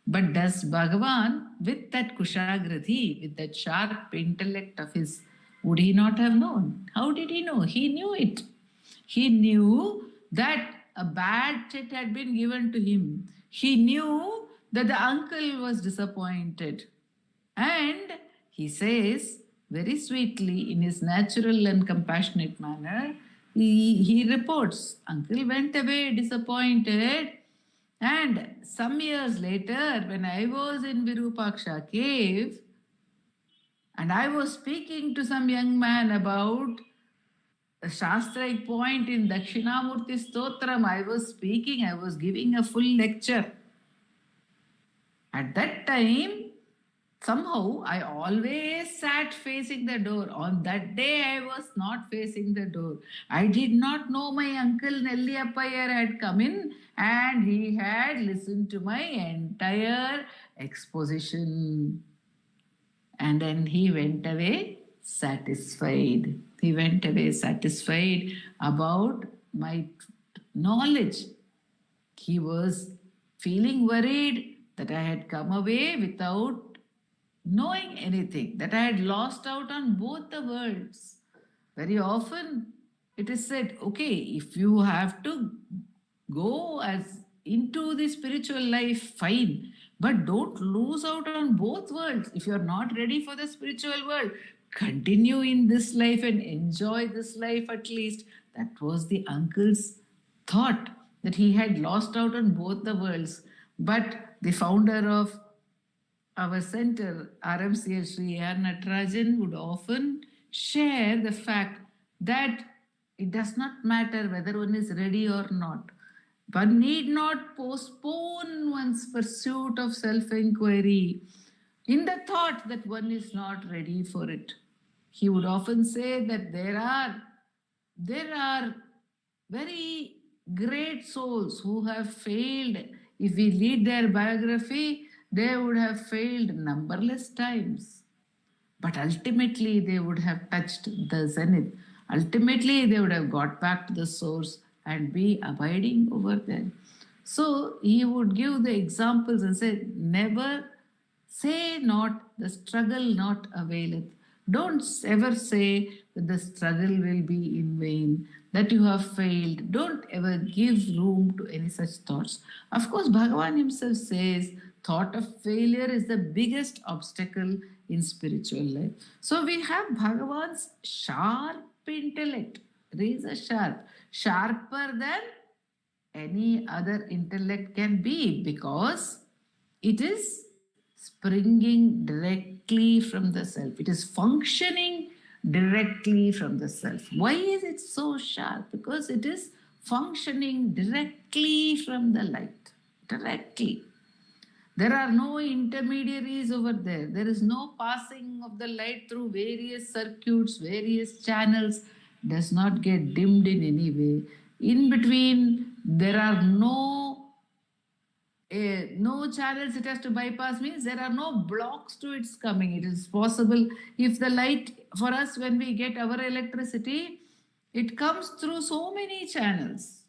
But does Bhagavan, with that Kushagradhi, with that sharp intellect of his, would he not have known? How did he know? He knew it. He knew that a bad chit had been given to him. He knew that the uncle was disappointed. And he says, very sweetly, in his natural and compassionate manner, he reports, uncle went away disappointed. And some years later, when I was in Virupaksha cave, and I was speaking to some young man about a Shastric point in Dakshinamurti Stotram, I was giving a full lecture. At that time, somehow I always sat facing the door. On that day, I was not facing the door. I did not know my uncle Nelliyapayar had come in and he had listened to my entire exposition. And then he went away satisfied. He went away satisfied about my knowledge. He was feeling worried that I had come away without knowing anything, that I had lost out on both the worlds. Very often it is said, okay, if you have to go into the spiritual life, fine, but don't lose out on both worlds. If you're not ready for the spiritual world, continue in this life and enjoy this life at least. That was the uncle's thought, that he had lost out on both the worlds. But the founder of our center, RMCL Sri R. Natarajan, would often share the fact that it does not matter whether one is ready or not. One need not postpone one's pursuit of self-enquiry in the thought that one is not ready for it. He would often say that there are very great souls who have failed. If we read their biography, they would have failed numberless times. But ultimately, they would have touched the zenith. Ultimately, they would have got back to the source and be abiding over there. So he would give the examples and say, never say not, the struggle not availeth. Don't ever say that the struggle will be in vain, that you have failed. Don't ever give room to any such thoughts. Of course, Bhagavan himself says, thought of failure is the biggest obstacle in spiritual life. So we have Bhagavan's sharp intellect, razor sharp, sharper than any other intellect can be, because it is springing directly from the self. It is functioning directly from the self. Why is it so sharp? Because it is functioning directly from the light. Directly. There are no intermediaries over there. There is no passing of the light through various circuits, various channels. Does not get dimmed in any way. In between, there are no channels it has to bypass, means there are no blocks to its coming. It is possible if the light, for us when we get our electricity, it comes through so many channels.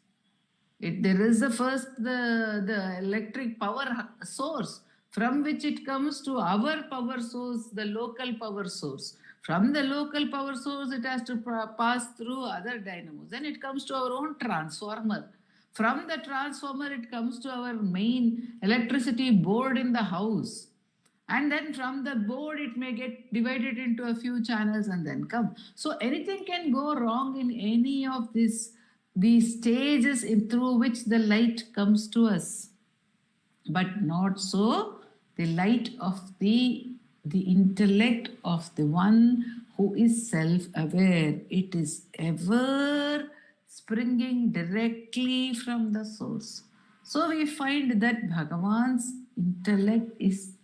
There is the electric power source from which it comes to our power source, the local power source. From the local power source, it has to pass through other dynamos. Then it comes to our own transformer. From the transformer, it comes to our main electricity board in the house. And then from the board, it may get divided into a few channels and then come. So anything can go wrong in any of these stages through which the light comes to us. But not so the light of the intellect of the one who is self-aware. It is ever springing directly from the source. So we find that Bhagavan's intellect is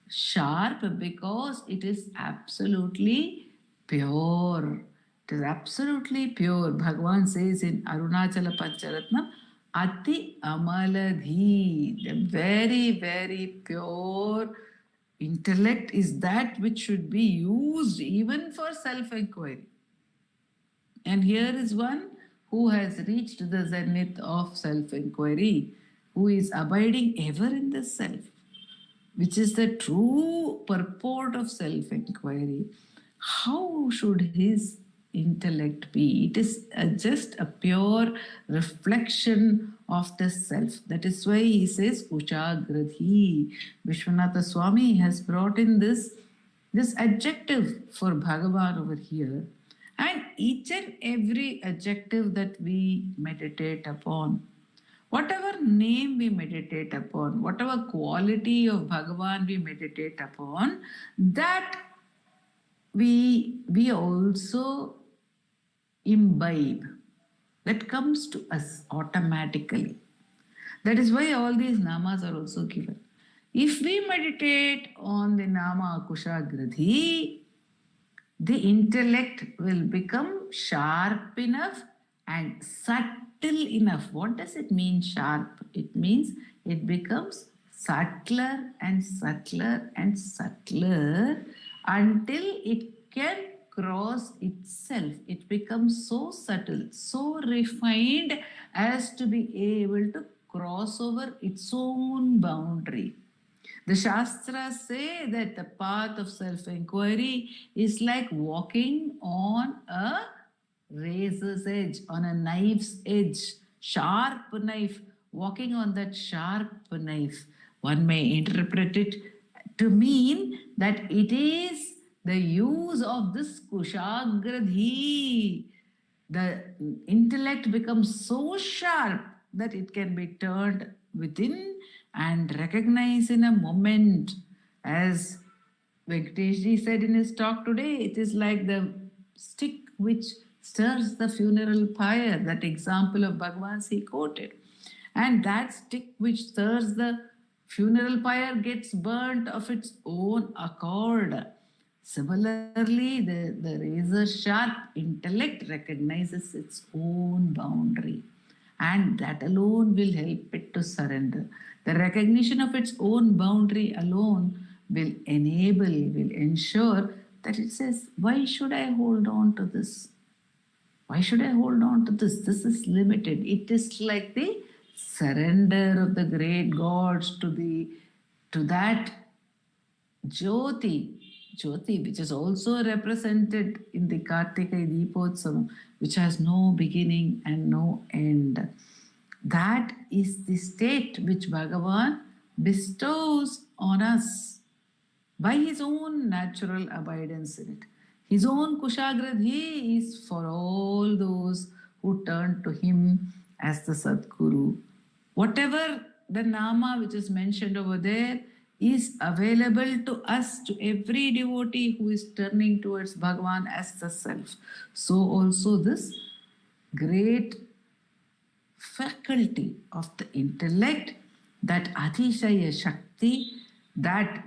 sharp because it is absolutely pure. It is absolutely pure. Bhagavan says in Arunachala Pancharatnam, Ati Amaladhi, the very, very pure intellect is that which should be used even for self-enquiry. And here is one who has reached the zenith of self-enquiry, who is abiding ever in the self, which is the true purport of self-enquiry. How should his intellect be? It is just a pure reflection of the self. That is why he says Kushagradhi. Vishwanatha Swami has brought in this adjective for Bhagavan over here. And each and every adjective that we meditate upon, whatever name we meditate upon, whatever quality of Bhagavan we meditate upon, that we also imbibe. That comes to us automatically. That is why all these namas are also given. If we meditate on the nama Kushagradhi, the intellect will become sharp enough and subtle enough. What does it mean, sharp? It means it becomes subtler and subtler and subtler until it can cross itself. It becomes so subtle, so refined as to be able to cross over its own boundary. The Shastras say that the path of self-enquiry is like walking on a razor's edge, on a knife's edge, sharp knife, walking on that sharp knife. One may interpret it to mean that it is the use of this Kushagradhi. The intellect becomes so sharp that it can be turned within and recognized in a moment. As Venkatesh said in his talk today, it is like the stick which stirs the funeral pyre, that example of Bhagavan's he quoted. And that stick which stirs the funeral pyre gets burnt of its own accord. Similarly, the razor-sharp intellect recognizes its own boundary, and that alone will help it to surrender. The recognition of its own boundary alone will ensure that it says, why should I hold on to this? Why should I hold on to this? This is limited. It is like the surrender of the great gods to that Jyoti, which is also represented in the Kartika Deepotsavam, which has no beginning and no end. That is the state which Bhagavan bestows on us by his own natural abidance in it. His own Kushagradhi is for all those who turn to him as the Sadguru. Whatever the Nama which is mentioned over there is available to us, to every devotee who is turning towards Bhagavan as the Self. So also this great faculty of the intellect, that Adishaya Shakti, that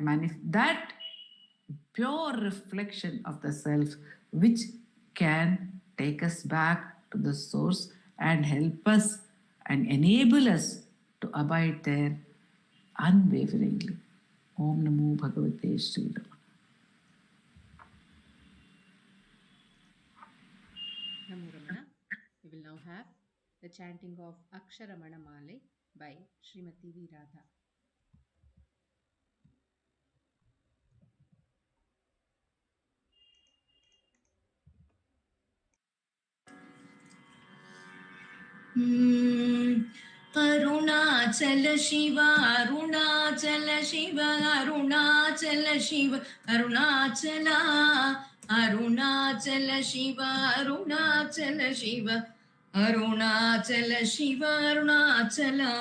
pure reflection of the Self, which can take us back to the source and help us and enable us to abide there unwaveringly. Om Namo Bhagavate Sri Ramana. Namo Ramana. We will now have the chanting of Aksharamanamalai by Srimati V. Radha. Arunachala Shiva, Arunachala Shiva, Arunachala Shiva, Arunachala, Arunachala Shiva, Arunachala Shiva, Arunachala Shiva, Arunachala.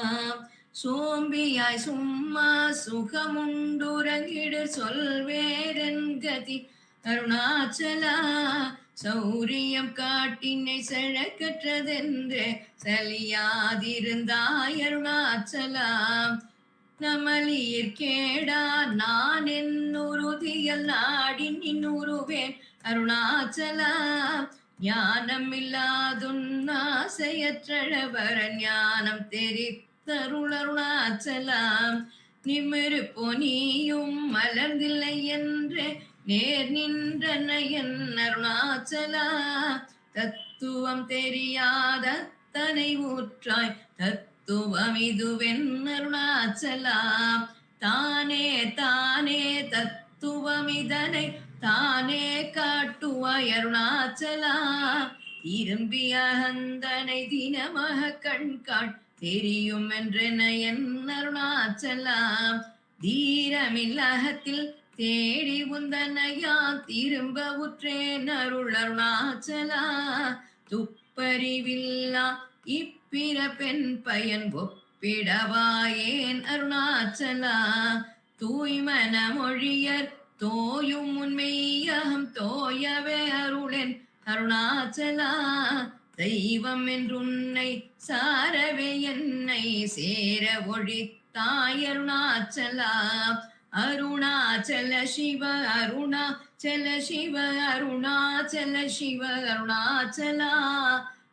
Sombiyai summa sukhamundurangidu solveren gati Arunachala. சௌரியம் காட்டினை செழக்கற்றதென்றே சலியாதிருந்தாய் அருணாச்சலாம். நமலியிற் கேடா நான் என்னுறுதியல் நாடின் இன்னுருவேன் அருணாச்சலாம். ஞானம் இல்லாதுன்னாசையற்றழவர ஞானம் தெரித்தருள் அருணாச்சலாம். நிமிரு பொனியும் மலர்ந்தில்லை என்றே நேர் நின்றனையன் அருணாச்சலா. தத்துவம் தெரியாத தனை ஊற்றாய் தத்துவம் இதுவென் அருணாச்சலா. தானே தானே தத்துவம் இதனை தானே காட்டுவாய் அருணாச்சலா. திரும்பிய அந்தனை தினமாக கண்காட் தெரியும் என்றென என் அருணாச்சலா. தீரமில்லகத்தில் தேடி உந்தனையா திரும்ப உற்றேன் அருள் அருணாச்சலா. துப்பறிவில்லா இப்பிற பெண் பயன் ஒப்பிடவாயேன் அருணாச்சலா. தூய்மன மொழியர் தோயும் உண்மையகம் தோயவே அருளென் அருணாச்சலா. தெய்வம் என்றுன்னை சாரவே என்னை சேர ஒழித்தாய் Arunachala. Arunachala Shiva, Arunachala Shiva, Arunachala Shiva, Arunachala.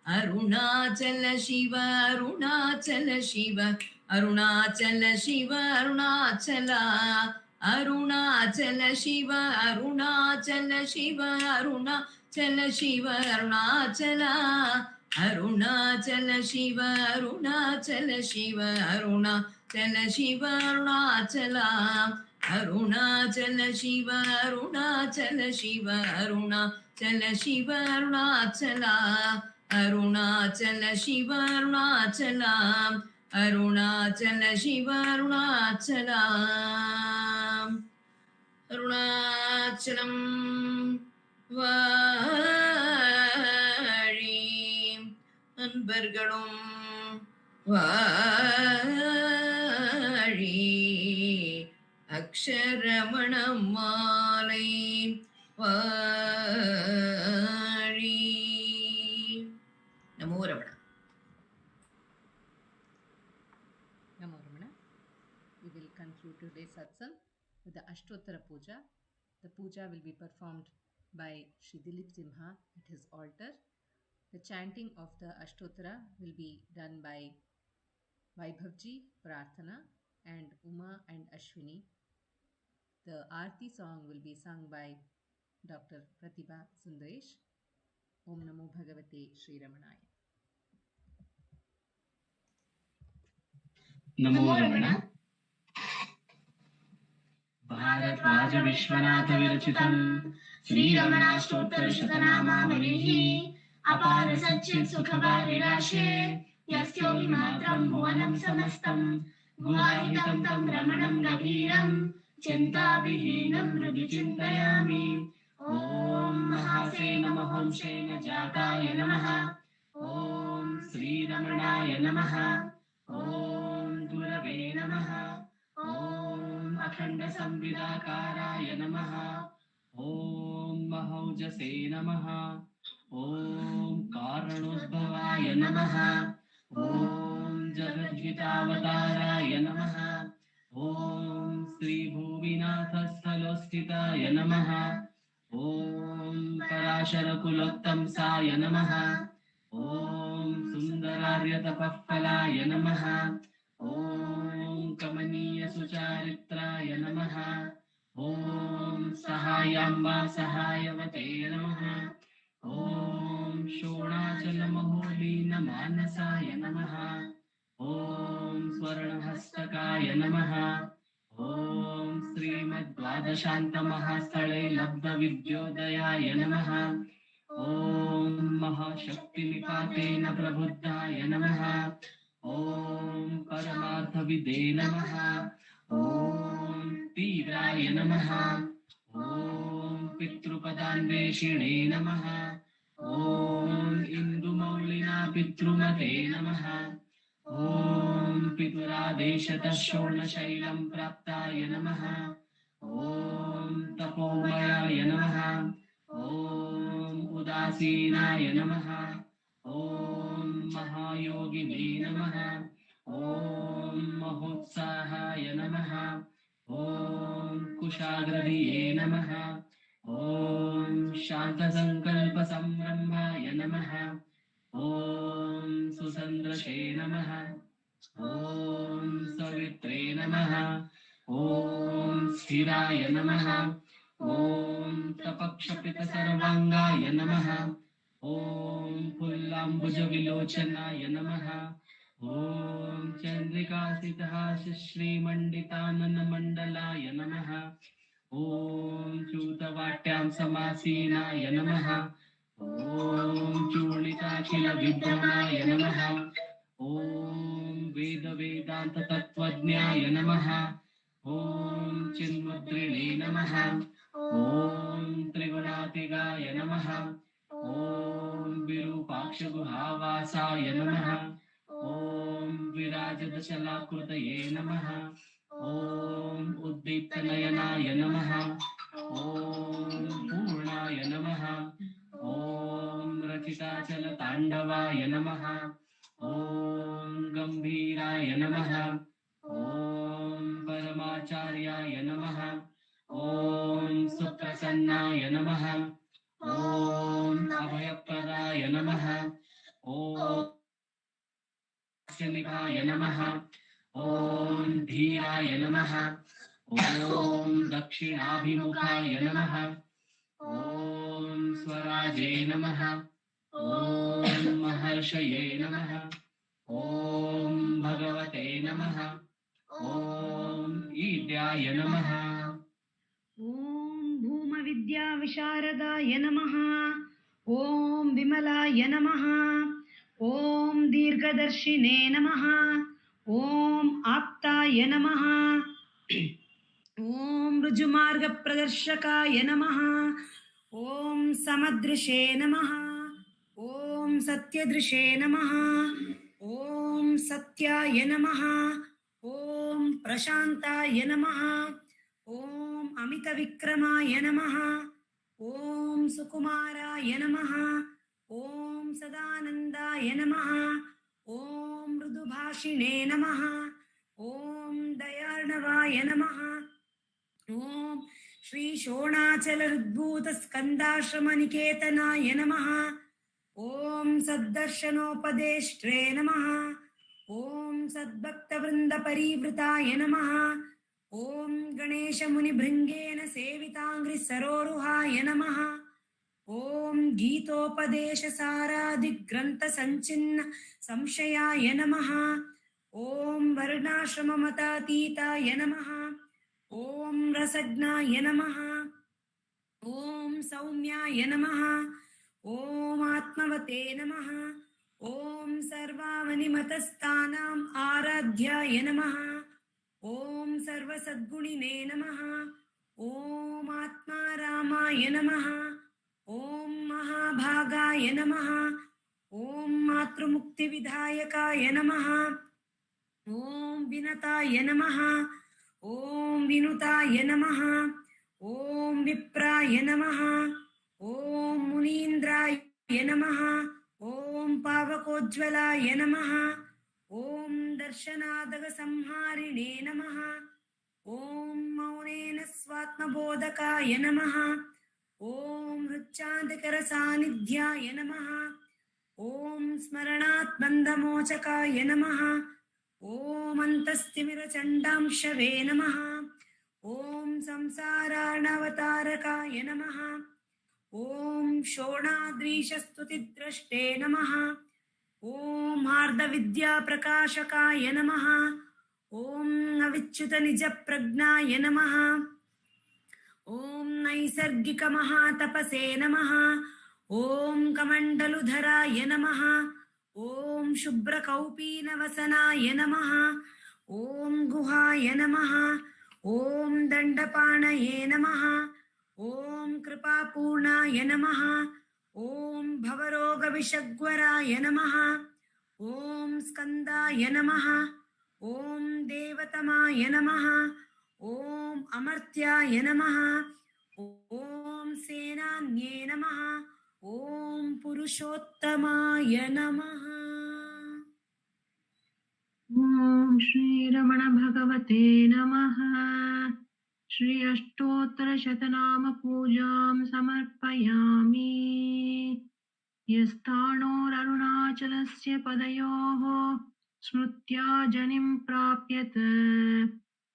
Arunachala Shiva, Arunachala Shiva, Arunachala Shiva, Arunachala. Arunachala Shiva, Arunachala Shiva, Arunachala Shiva, Arunachala. Arunachala Shiva, Arunachala Shiva, Arunachala Shiva, Arunachala. Arunachala Shiva, Arunachala Shiva, Arunachala Shiva, Arunachala. Arunachala Shiva, Arunachala. Arunachala Shiva, Arunachala. Arunachalam வாழி அன்பர்களும் வாழி அக்ஷரமணமாலை வாழி. நமோ Ramana. Namo Ramana. We will conclude today's satsang with the Ashtottara puja, The puja will be performed by Sri Dileep Simha at his altar. The chanting of the Ashtottara will be done by Vaibhavji, Prarthana, and Uma and Ashwini. The Arati song will be sung by Dr. Pratibha Sundaresh. Om Namo Bhagavate Sri Ramanaya. नमो रमण भारद्वाज विश्वनाथ विरचितं श्रीरमणाष्टोत्तर शतनामावलिः अपार सच्चित् सुखभारिराशे यस्योऽपि मात्रं भुवनं समस्तं गुहाहितं तं रमणं गभीरं चिन्ताविहीनं हृदि चिन्तयामि ॐ महासेन महोंसेन जाताय नमः ॐ श्रीरमणाय नमः ॐ गुरवे नमः ॐ अखण्ड संविदाकाराय नमः ॐ महौजसे नमः ॐ कारणोद्भवाय नमः ॐ जगद्धितावताराय नमः ॐ श्रीभुविनाथस्थलोस्थिताय नमः ॐ पराशरकुलोत्तंसाय नमः ॐ सुन्दरार्यतपःफलाय नमः ॐ कमनीयसुचारित्राय नमः ॐ सहायाम्बा सहायवते नमः ॐ शोणाचलमहोलीनमानसाय नमः ॐ स्वर्णहस्तकाय नमः ॐ श्रीमद्द्वादशान्तमहास्थले लब्धविद्योदयाय नमः ॐ महाशक्तिनिपातेन प्रबुद्धाय नमः ॐ परमार्थविदे नमः ॐ तीव्राय नमः ॐ पितृपदान्वेषिणे नमः ॐ इन्दुमौलिना पितृमते नमः ॐ पितुरादेशतः शोणशैलं प्राप्ताय नमः ॐ तपोमयाय नमः ॐ उदासीनाय नमः ॐ महायोगिने नमः ॐ महोत्साहाय नमः ॐ कुशाग्रधिये नमः ॐ शान्तसङ्कल्पसंरम्भाय नमः ॐ सुसन्द्रशे नमः ॐ सवित्रे नमः ॐ स्थिराय नमः ॐ तपक्षपितसर्वाङ्गाय नमः ॐ फुल्लाम्बुजविलोचनाय नमः ॐ चन्द्रिकासितहास श्रीमण्डिताननमण्डलाय नमः ॐ चूतवाट्यां समासीनाय नमः ॐ चूर्णिताखिलविभ्रमाय नमः ॐ वेदवेदान्ततत्त्वज्ञाय नमः ॐ चिन्मुद्रिणे नमः ॐ त्रिगुणातिगाय नमः ॐ विरूपाक्षगुहावासाय नमः ॐ विराजदशलाकृतये नमः ॐ उद्दीप्तनयनाय नमः ॐ पूर्णाय नमः ॐ रचिताचलताण्डवाय नमः ॐ गम्भीराय नमः ॐ परमाचार्याय नमः ॐ सुप्रसन्नाय नमः ॐ अभयप्रदाय नमः ॐ निभाय नमः ॐ धीराय नमः ॐ दक्षिणाभिमुखाय नमः ॐ स्वराजे नमः ॐ महर्षये नमः ॐ भगवते नमः ॐ ईड्याय नमः ॐ भूमविद्याविशारदाय नमः ॐ विमलाय नमः ॐ दीर्घदर्शिने नमः ॐ आप्ताय नमः ॐ ऋजुमार्गप्रदर्शकाय नमः ॐ समदृशे नमः ॐ सत्यदृशे नमः ॐ सत्याय नमः ॐ प्रशान्ताय नमः ॐ अमितविक्रमाय नमः ॐ सुकुमाराय नमः ॐ सदानन्दाय नमः ॐ मृदुभाषिणे नमः ॐ दयार्णवाय नमः ॐ श्री शोणाचल हृद्भूत स्कंदाश्रमनिकेतनाय नमः। ओम सद्दर्शनोपदेष्ट्रे नमः। ओम सद्भक्तवृंद परिवृताय नमः। ओम गणेश मुनि भृंगेन सेवितांग्रि सरोरुहाय नमः। ओम गीतोपदेश सारादि ग्रंथ संचिन्न संशयाय नमः। ओम वर्णाश्रम मतातीताय नमः। ओम रसज्ञाय नमः। ओम सौम्याय नमः। ओम आत्मवते नमः। ओम सर्वावनिमतस्थानाम् आराध्याय नमः। ओम सर्वसद्गुणिने नमः। ओम आत्मारामाय नमः। ओम महाभागाय नमः। ओम मातृमुक्तिविधायकाय नमः। ओम विनताय नमः। ओम विनुताय नमः। ओम विप्राय नमः। ओम मुनीन्द्राय नमः। ओम पावकोज्ज्वलाय नमः। ओम दर्शनादग संहारिणे नमः। ओम मौनेन स्वात्मबोधकाय नमः। ओम हृच्चान्तिकर सानिध्याय नमः। ओम स्मरणात् बन्धमोचकाय नमः। ओम अन्तस्तिमिरचण्डांशवे नमः। ओम संसाराणवतारकाय नमः। ओम शोणाद्रीशस्तुतिद्रष्टे नमः। ओम हार्दविद्याप्रकाशकाय नमः। ओम अविच्युतनिजप्रज्ञाय नमः। ओम नैसर्गिकमहातपसे नमः। ओम कमण्डलुधराय नमः। ओम शुभ्रकौपीनवसनाय नमः। ओम गुहाय नमः। ओम दण्डपाणये नमः। ओम कृपापूर्णाय नमः। ओम भवरोगविषग्वराय नमः। ओम स्कन्दाय नमः। ओम देवतमाय नमः। ओम अमर्त्याय नमः। ओम सेनान्ये नमः। ओम पुरुषोत्तमाय नमः। ओम श्री रमण भगवते नमः। श्री अष्टोत्तर शतनाम पूजां समर्पयामि। यस्थाणोररुणाचलस्य पदयोः स्मृत्या जनिं प्राप्यत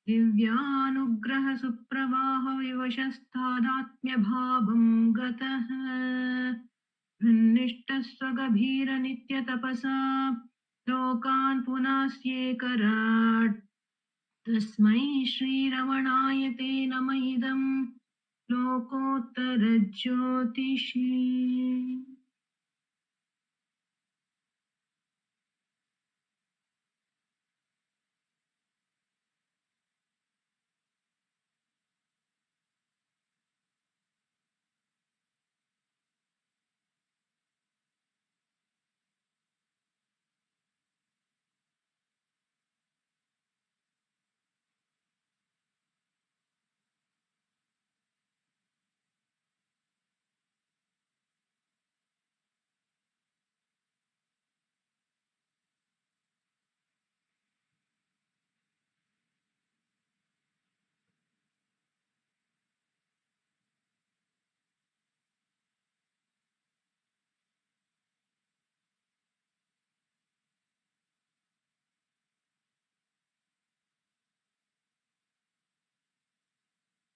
दिव्यानुग्रह सुप्रवाह विवशस्तादात्म्यभावं गतः निष्ठस्वगभीर नित्यतपसा लोकान् पुनास्येकराट् तस्मै श्रीरमणाय ते नम इदं लोकोत्तरज्योतिषी।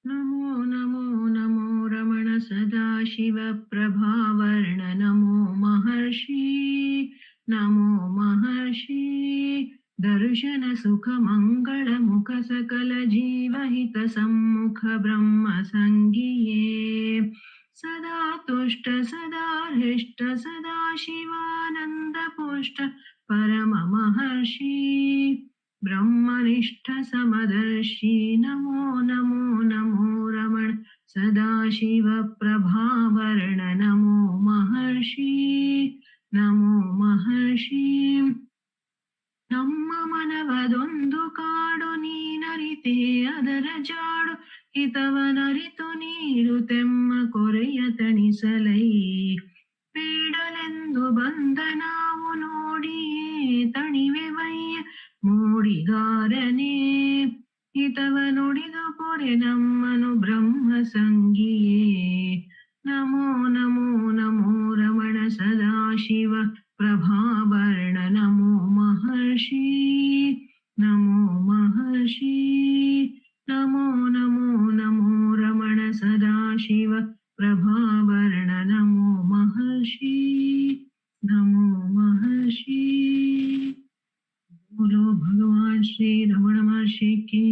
नमो नमो नमो रमण सदाशिव प्रभावर्ण नमो महर्षि नमो महर्षि दर्शन सुख मंगल मुख सकल जीवहित सम्मुख ब्रह्म संगिये सदा तुष्ट सदा हृष्ट सदा शिवानंद पुष्ट परम महर्षि ब्रह्मनिष्ठ समदर्शी नमो नमो नमो रमण सदाशिव प्रभावर्ण नमो महर्षि नमो महर्षि ನಮ್ಮ ಮನವದೊಂದು ಕಾಡು ನೀನರಿತೆ ಅದರ ಜಾಡು ಹಿತವನರಿತು ನೀಡು ತೆಮ್ಮ ಕೊರೆಯ ತಣಿಸಲೈ ಬೇಡಲೆಂದು ಬಂದ ನಾವು ನೋಡಿಯೇ ತಣಿವೆ ವಯ್ಯ ಮೂಡಿಗಾರನೇ ಹಿತವ ನುಡಿದು ಪೊರೆ ನಮ್ಮನು ಬ್ರಹ್ಮ ಸಂಗಿಯೇ. ನಮೋ ನಮೋ ನಮೋ ರಮಣ ಸದಾಶಿವ ಪ್ರಭಾವರ್ಣ ನಮೋ ಮಹರ್ಷಿ. ನಮೋ ಮಹರ್ಷಿ. ನಮೋ ನಮೋ ನಮೋ ರಮಣ ಸದಾಶಿವ ಪ್ರಭಾವರ್ಣ ನಮೋ ಮಹರ್ಷಿ. ನಮೋ ಮಹರ್ಷಿ. बोलो भगवान श्री रमण महर्षि की